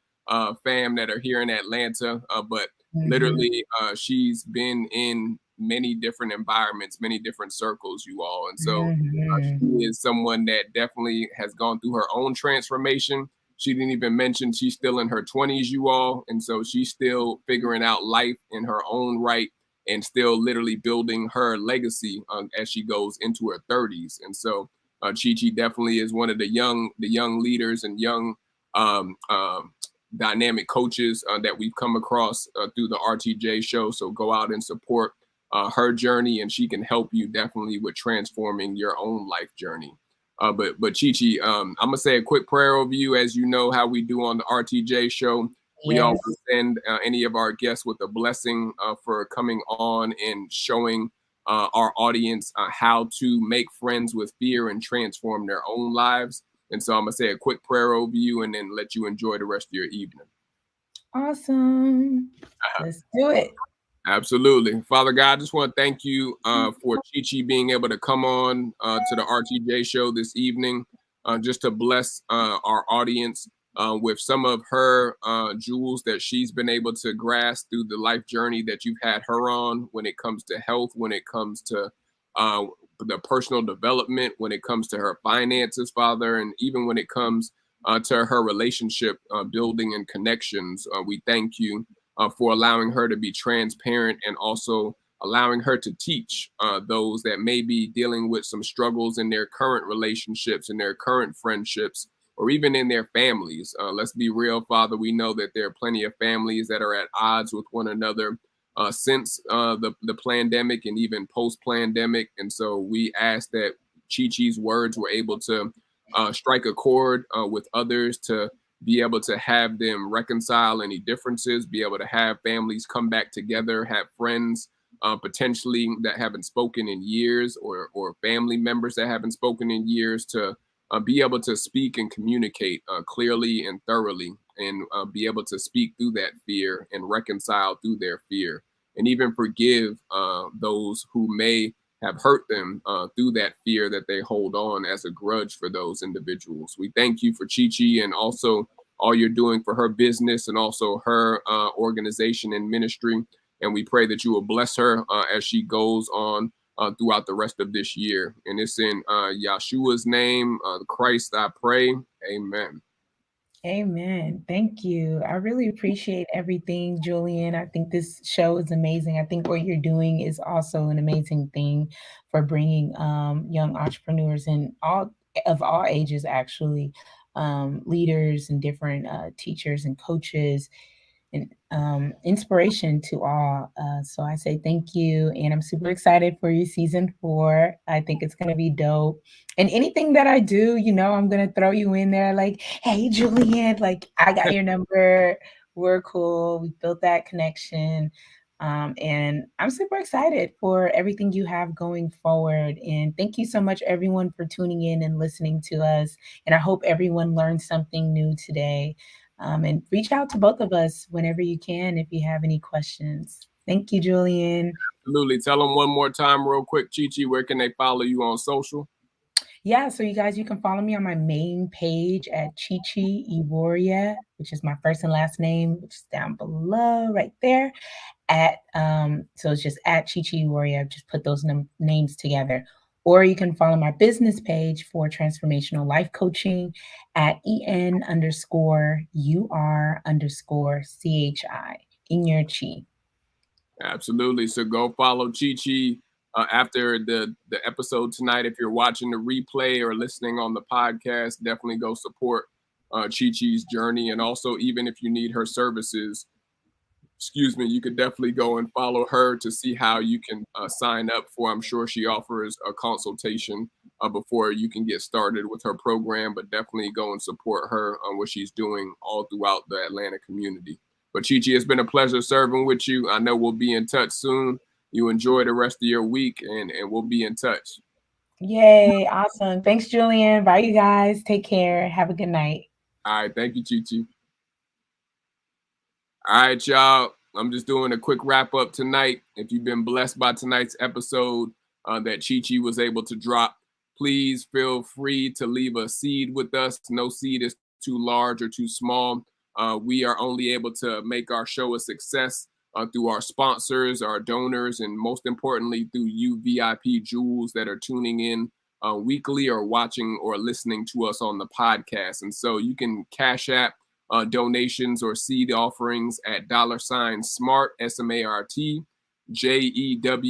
fam that are here in Atlanta. But Mhm. literally she's been in many different environments, many different circles, you all. And so Mhm. she is someone that definitely has gone through her own transformation. She didn't even mention she's still in her 20s, you all. And so she's still figuring out life in her own right and still literally building her legacy as she goes into her 30s. And so ChiChi definitely is one of the young leaders and young um, um, dynamic coaches that we've come across through the RTJ show. So go out and support her journey, and she can help you definitely with transforming your own life journey. But ChiChi, I'm gonna say a quick prayer over you, as you know how we do on the RTJ show. We Yes. always send any of our guests with a blessing for coming on and showing our audience how to make friends with fear and transform their own lives. And so I'm gonna say a quick prayer over you, and then let you enjoy the rest of your evening. Awesome. Let's do it. Absolutely. Father God, I just want to thank you for ChiChi being able to come on to the RTJ show this evening, just to bless our audience with some of her jewels that she's been able to grasp through the life journey that you've had her on when it comes to health, when it comes to uh, the personal development, when it comes to her finances, Father, and even when it comes to her relationship building and connections. We thank you for allowing her to be transparent and also allowing her to teach those that may be dealing with some struggles in their current relationships and their current friendships or even in their families. Let's be real, Father. We know that there are plenty of families that are at odds with one another since the pandemic and even post-pandemic. And so we ask that ChiChi's words were able to strike a chord with others to be able to have them reconcile any differences, be able to have families come back together, have friends potentially that haven't spoken in years, or family members that haven't spoken in years, to be able to speak and communicate clearly and thoroughly, and be able to speak through that fear and reconcile through their fear, and even forgive those who may have hurt them through that fear that they hold on as a grudge for those individuals. We thank you for ChiChi and also all you're doing for her business and also her organization and ministry. And we pray that you will bless her as she goes on throughout the rest of this year. And it's in Yahshua's name, Christ, I pray. Amen. Amen. Thank you. I really appreciate everything, Julian. I think this show is amazing. I think what you're doing is also an amazing thing for bringing young entrepreneurs in all ages, actually, leaders and different teachers and coaches and inspiration to all. So I say thank you, and I'm super excited for you season 4. I think it's gonna be dope. And anything that I do, I'm gonna throw you in there like, hey Julian, like I got your number. We're cool. We built that connection. And I'm super excited for everything you have going forward. And thank you so much, everyone, for tuning in and listening to us. And I hope everyone learned something new today. And reach out to both of us whenever you can if you have any questions. Thank you, Julian. Absolutely. Tell them one more time real quick, ChiChi, where can they follow you on social? Yeah, so you guys, you can follow me on my main page at ChiChi Iwourie, which is my first and last name, which is down below right there. So it's just at ChiChi Iwourie. I've just put those names together. Or you can follow my business page for transformational life coaching at EN_UR_CHI in your chi. Absolutely. So go follow ChiChi after the episode tonight. If you're watching the replay or listening on the podcast, definitely go support ChiChi's journey. And also, even if you need her services, you could definitely go and follow her to see how you can sign up for. I'm sure she offers a consultation before you can get started with her program, but definitely go and support her on what she's doing all throughout the Atlanta community. But ChiChi, it's been a pleasure serving with you. I know we'll be in touch soon. You enjoy the rest of your week, and we'll be in touch. Yay, awesome. Thanks, Julian. Bye, you guys. Take care. Have a good night. All right. Thank you, ChiChi. All right, y'all. I'm just doing a quick wrap up tonight. If you've been blessed by tonight's episode that ChiChi was able to drop, please feel free to leave a seed with us. No seed is too large or too small. We are only able to make our show a success through our sponsors, our donors, and most importantly, through you VIP jewels that are tuning in weekly or watching or listening to us on the podcast. And so you can Cash App donations or seed offerings at $SMART, SMART, JEWELZ,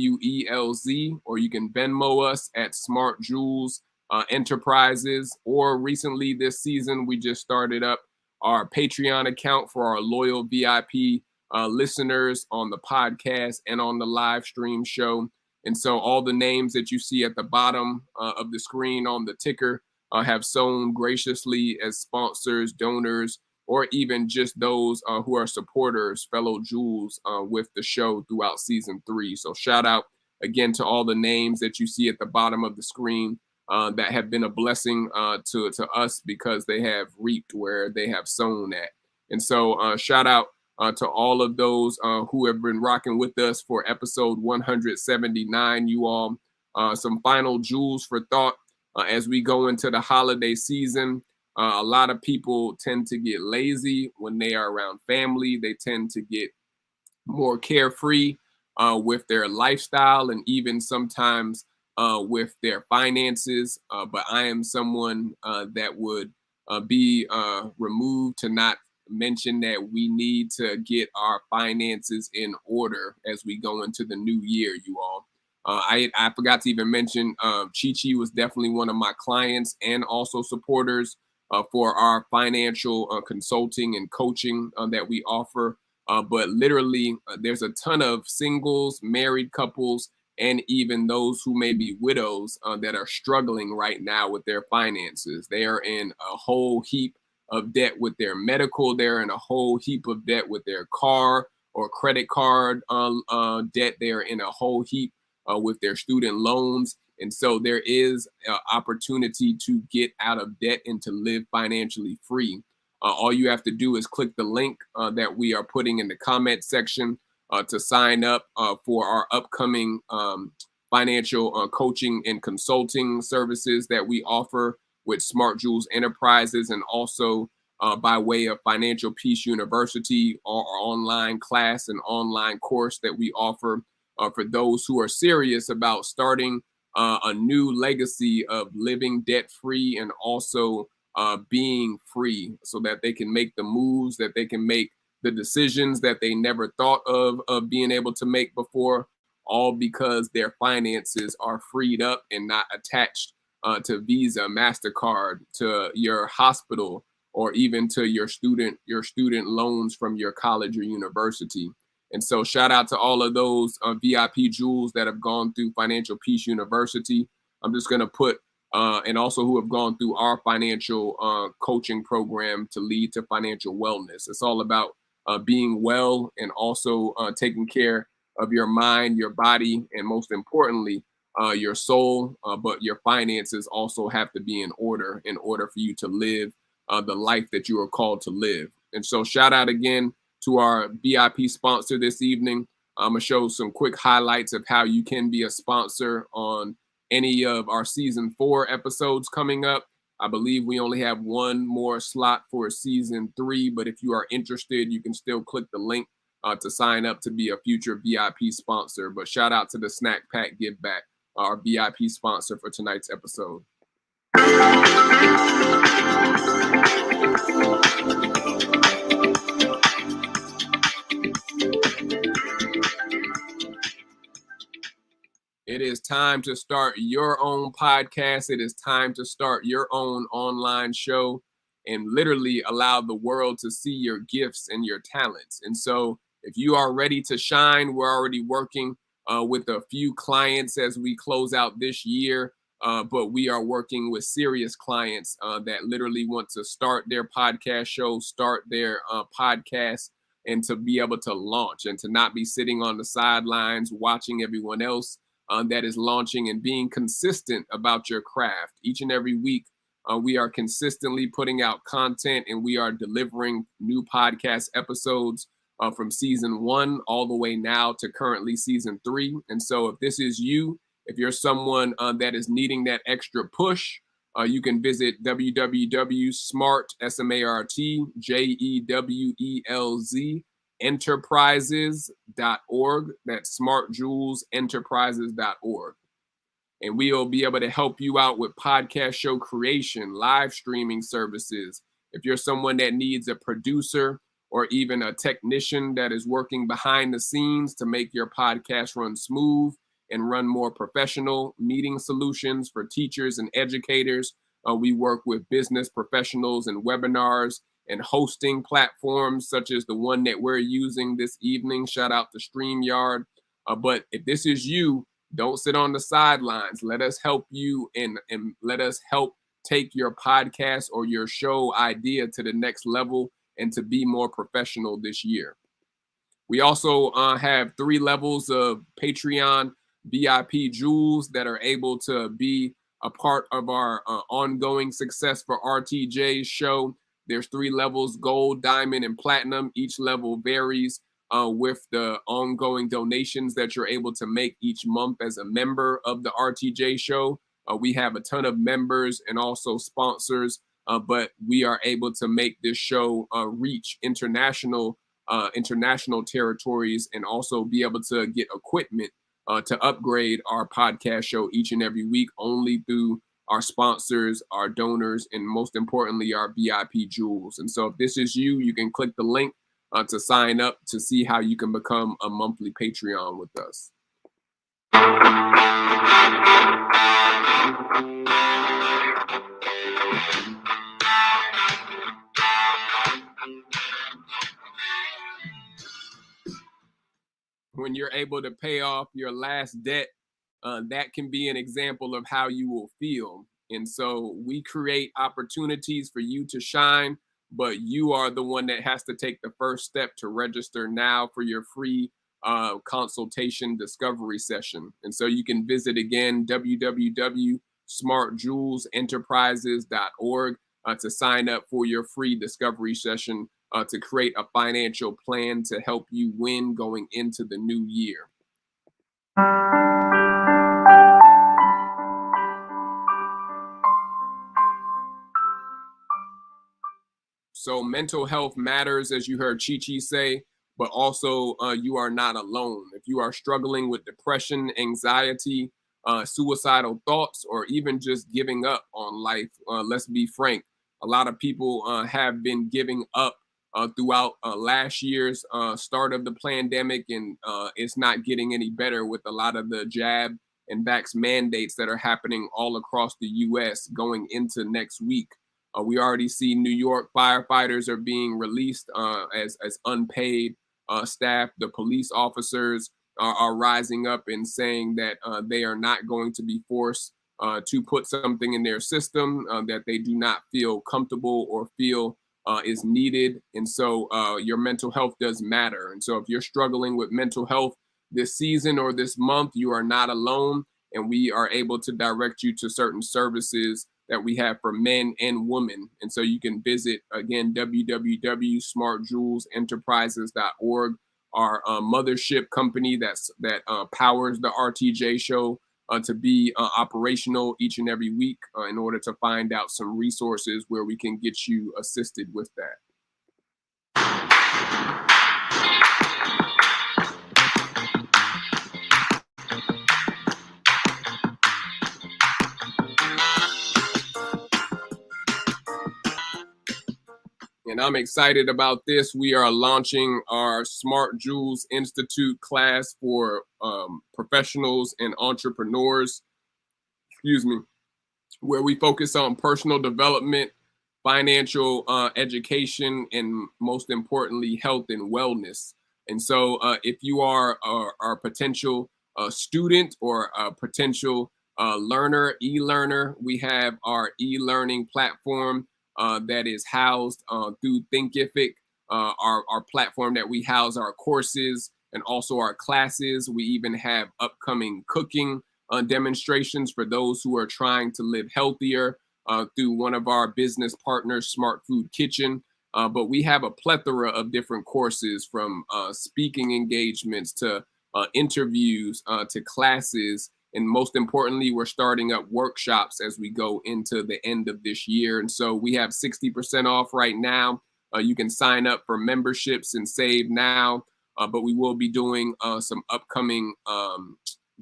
or you can Venmo us at Smart Jewels Enterprises. Or recently this season, we just started up our Patreon account for our loyal VIP listeners on the podcast and on the live stream show. And so all the names that you see at the bottom of the screen on the ticker have sown graciously as sponsors, donors, or even just those who are supporters, fellow jewels with the show throughout season 3. So shout out again to all the names that you see at the bottom of the screen that have been a blessing to us because they have reaped where they have sown at. And so shout out to all of those who have been rocking with us for episode 179, you all. Some final jewels for thought as we go into the holiday season. A lot of people tend to get lazy when they are around family. They tend to get more carefree with their lifestyle and even sometimes with their finances. But I am someone that would be removed to not mention that we need to get our finances in order as we go into the new year, you all. I forgot to even mention ChiChi was definitely one of my clients and also supporters for our financial consulting and coaching that we offer. But literally, there's a ton of singles, married couples, and even those who may be widows that are struggling right now with their finances. They are in a whole heap of debt with their medical. They're in a whole heap of debt with their car or credit card debt. They're in a whole heap with their student loans. And so there is an opportunity to get out of debt and to live financially free. All you have to do is click the link that we are putting in the comment section to sign up for our upcoming financial coaching and consulting services that we offer with Smart Jewels Enterprises, and also by way of Financial Peace University, our online class and online course that we offer for those who are serious about starting a new legacy of living debt-free and also being free, so that they can make the moves, that they can make the decisions that they never thought of being able to make before, all because their finances are freed up and not attached to Visa, MasterCard, to your hospital, or even to your student loans from your college or university. And so shout out to all of those VIP jewels that have gone through Financial Peace University. I'm just going to put, and also who have gone through our financial coaching program to lead to financial wellness. It's all about being well and also taking care of your mind, your body, and most importantly, your soul. But your finances also have to be in order for you to live the life that you are called to live. And so shout out again to our VIP sponsor this evening. I'm going to show some quick highlights of how you can be a sponsor on any of our season 4 episodes coming up. I believe we only have one more slot for season 3, but if you are interested, you can still click the link to sign up to be a future VIP sponsor. But shout out to the Snack Pack Give Back, our VIP sponsor for tonight's episode. It is time to start your own podcast. It is time to start your own online show and literally allow the world to see your gifts and your talents. And so if you are ready to shine, we're already working with a few clients as we close out this year. But we are working with serious clients that literally want to start their podcast show, start their podcast, and to be able to launch and to not be sitting on the sidelines watching everyone else that is launching, and being consistent about your craft. Each and every week, we are consistently putting out content, and we are delivering new podcast episodes from season 1 all the way now to currently season 3. And so if this is you, if you're someone that is needing that extra push, you can visit www.smartjewelz enterprises.org. That's smartjewelsenterprises.org. And we will be able to help you out with podcast show creation, live streaming services. If you're someone that needs a producer or even a technician that is working behind the scenes to make your podcast run smooth and run more professional, meeting solutions for teachers and educators. We work with business professionals and webinars and hosting platforms such as the one that we're using this evening. Shout out to StreamYard. But if this is you, don't sit on the sidelines. Let us help you and let us help take your podcast or your show idea to the next level and to be more professional this year. We also have 3 levels of Patreon VIP jewels that are able to be a part of our ongoing success for RTJ's show. There's 3 levels: gold, diamond, and platinum. Each level varies with the ongoing donations that you're able to make each month as a member of the RTJ show. We have a ton of members and also sponsors, but we are able to make this show reach international territories and also be able to get equipment to upgrade our podcast show each and every week only through our sponsors, our donors, and most importantly, our VIP jewels. And so if this is you, you can click the link to sign up to see how you can become a monthly Patreon with us. When you're able to pay off your last debt, that can be an example of how you will feel. And so we create opportunities for you to shine, but you are the one that has to take the first step to register now for your free consultation discovery session. And so you can visit again www.smartjewelsenterprises.org to sign up for your free discovery session to create a financial plan to help you win going into the new year. So mental health matters, as you heard ChiChi say, but also you are not alone. If you are struggling with depression, anxiety, suicidal thoughts, or even just giving up on life, let's be frank, a lot of people have been giving up throughout last year's start of the pandemic, and it's not getting any better with a lot of the jab and vax mandates that are happening all across the U.S. going into next week. We already see New York firefighters are being released as unpaid staff. The police officers are rising up and saying that they are not going to be forced to put something in their system that they do not feel comfortable or feel is needed. And so your mental health does matter. And so if you're struggling with mental health this season or this month, you are not alone. And we are able to direct you to certain services that we have for men and women. And so you can visit, again, www.smartjewelsenterprises.org, our mothership company that powers the RTJ show, to be operational each and every week in order to find out some resources where we can get you assisted with that. And I'm excited about this. We are launching our Smart Jewels Institute class for professionals and entrepreneurs, where we focus on personal development, financial education, and most importantly, health and wellness. And so if you are a potential student or a potential learner, e-learner, we have our e-learning platform that is housed through Thinkific, our platform that we house our courses and also our classes. We even have upcoming cooking demonstrations for those who are trying to live healthier through one of our business partners, Smart Food Kitchen. But we have a plethora of different courses, from speaking engagements to interviews to classes. And most importantly, we're starting up workshops as we go into the end of this year. And so we have 60% off right now. You can sign up for memberships and save now, but we will be doing some upcoming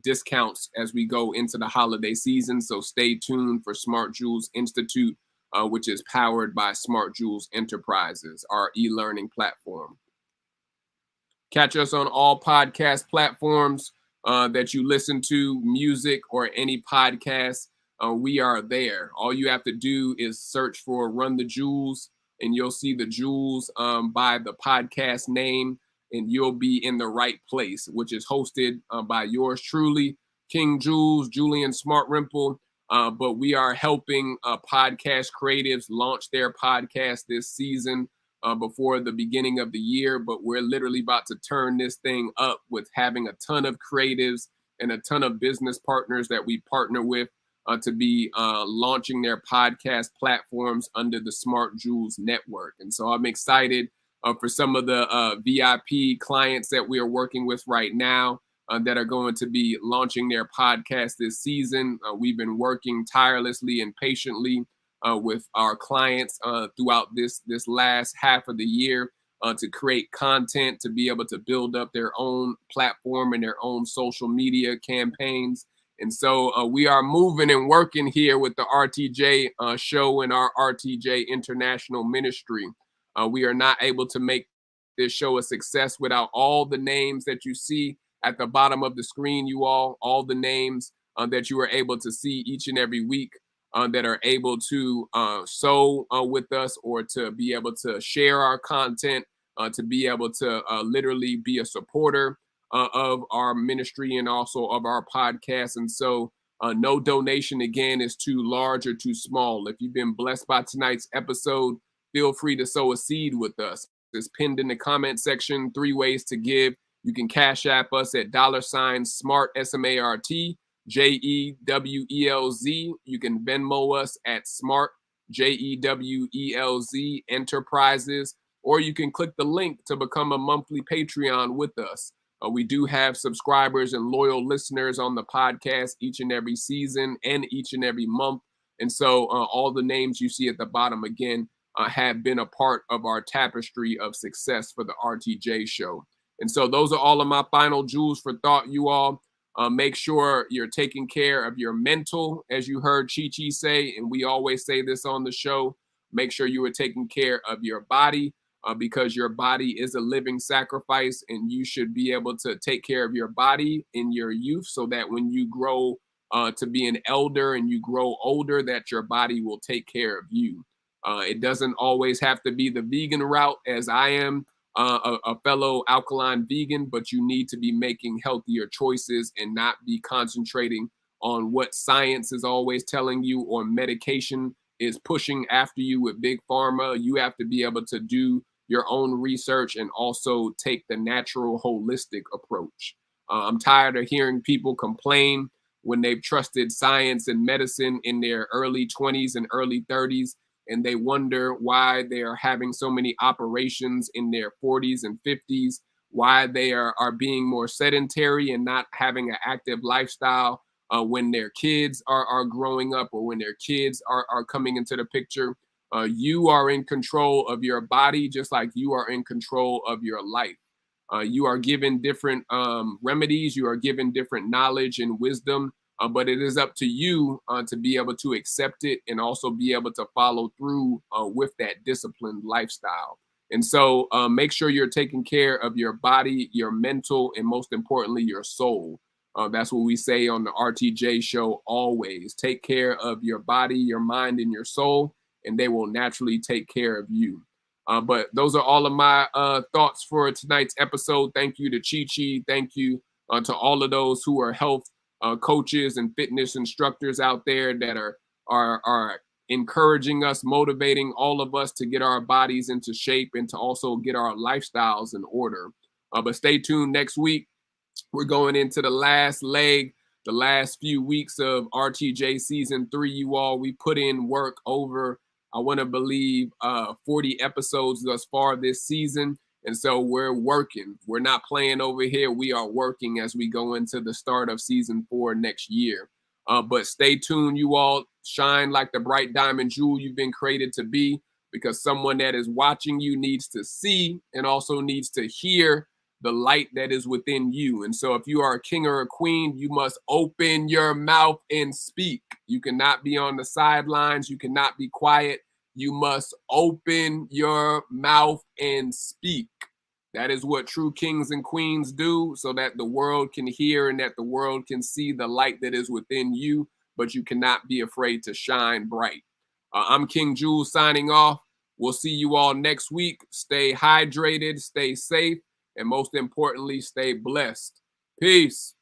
discounts as we go into the holiday season. So stay tuned for Smart Jewels Institute, which is powered by Smart Jewels Enterprises, our e-learning platform. Catch us on all podcast platforms that you listen to, music or any podcast. We are there. All you have to do is search for Run the Jewels, and you'll see the Jewels by the podcast name, and you'll be in the right place, which is hosted by yours truly, King Jules, Julian Smartrimple. But we are helping podcast creatives launch their podcast this season before the beginning of the year. But we're literally about to turn this thing up with having a ton of creatives and a ton of business partners that we partner with to be launching their podcast platforms under the Smart Jewels Network. And so I'm excited for some of the VIP clients that we are working with right now that are going to be launching their podcast this season. We've been working tirelessly and patiently with our clients throughout this last half of the year to create content, to be able to build up their own platform and their own social media campaigns. And so we are moving and working here with the RTJ show and our RTJ International Ministry. We are not able to make this show a success without all the names that you see at the bottom of the screen, all the names that you are able to see each and every week that are able to sow with us, or to be able to share our content, to be able to literally be a supporter of our ministry and also of our podcast. And so no donation, again, is too large or too small. If you've been blessed by tonight's episode, feel free to sow a seed with us. It's pinned in the comment section, 3 ways to give. You can Cash App us at $SMART, SMART, JEWELZ. You can Venmo us at SMART, JEWELZ Enterprises, or you can click the link to become a monthly Patreon with us. We do have subscribers and loyal listeners on the podcast each and every season and each and every month. And so all the names you see at the bottom, again, have been a part of our tapestry of success for the RTJ show. And so those are all of my final jewels for thought, you all. Make sure you're taking care of your mental, as you heard ChiChi say, and we always say this on the show. Make sure you are taking care of your body because your body is a living sacrifice, and you should be able to take care of your body in your youth so that when you grow to be an elder and you grow older, that your body will take care of you. It doesn't always have to be the vegan route, as I am a fellow alkaline vegan, but you need to be making healthier choices and not be concentrating on what science is always telling you or medication is pushing after you with big pharma. You have to be able to do your own research and also take the natural holistic approach. I'm tired of hearing people complain when they've trusted science and medicine in their early 20s and early 30s, and they wonder why they are having so many operations in their 40s and 50s, why they are being more sedentary and not having an active lifestyle when their kids are growing up or when their kids are coming into the picture. You are in control of your body just like you are in control of your life. You are given different remedies, you are given different knowledge and wisdom, but it is up to you to be able to accept it and also be able to follow through with that disciplined lifestyle. And so make sure you're taking care of your body, your mental, and most importantly, your soul. That's what we say on the RTJ show always. Take care of your body, your mind, and your soul, and they will naturally take care of you. But those are all of my thoughts for tonight's episode. Thank you to ChiChi. Thank you to all of those who are health coaches and fitness instructors out there that are encouraging us, motivating all of us to get our bodies into shape and to also get our lifestyles in order. But stay tuned next week. We're going into the last leg, the last few weeks of RTJ season 3. You all, we put in work over, I want to believe, 40 episodes thus far this season. And so we're working. We're not playing over here. We are working as we go into the start of season 4 next year. But stay tuned, you all. Shine like the bright diamond jewel you've been created to be, because someone that is watching you needs to see and also needs to hear the light that is within you. And so if you are a king or a queen, you must open your mouth and speak. You cannot be on the sidelines. You cannot be quiet. You must open your mouth and speak. That is what true kings and queens do, so that the world can hear and that the world can see the light that is within you, but you cannot be afraid to shine bright. I'm King Jules signing off. We'll see you all next week. Stay hydrated, stay safe, and most importantly, stay blessed. Peace.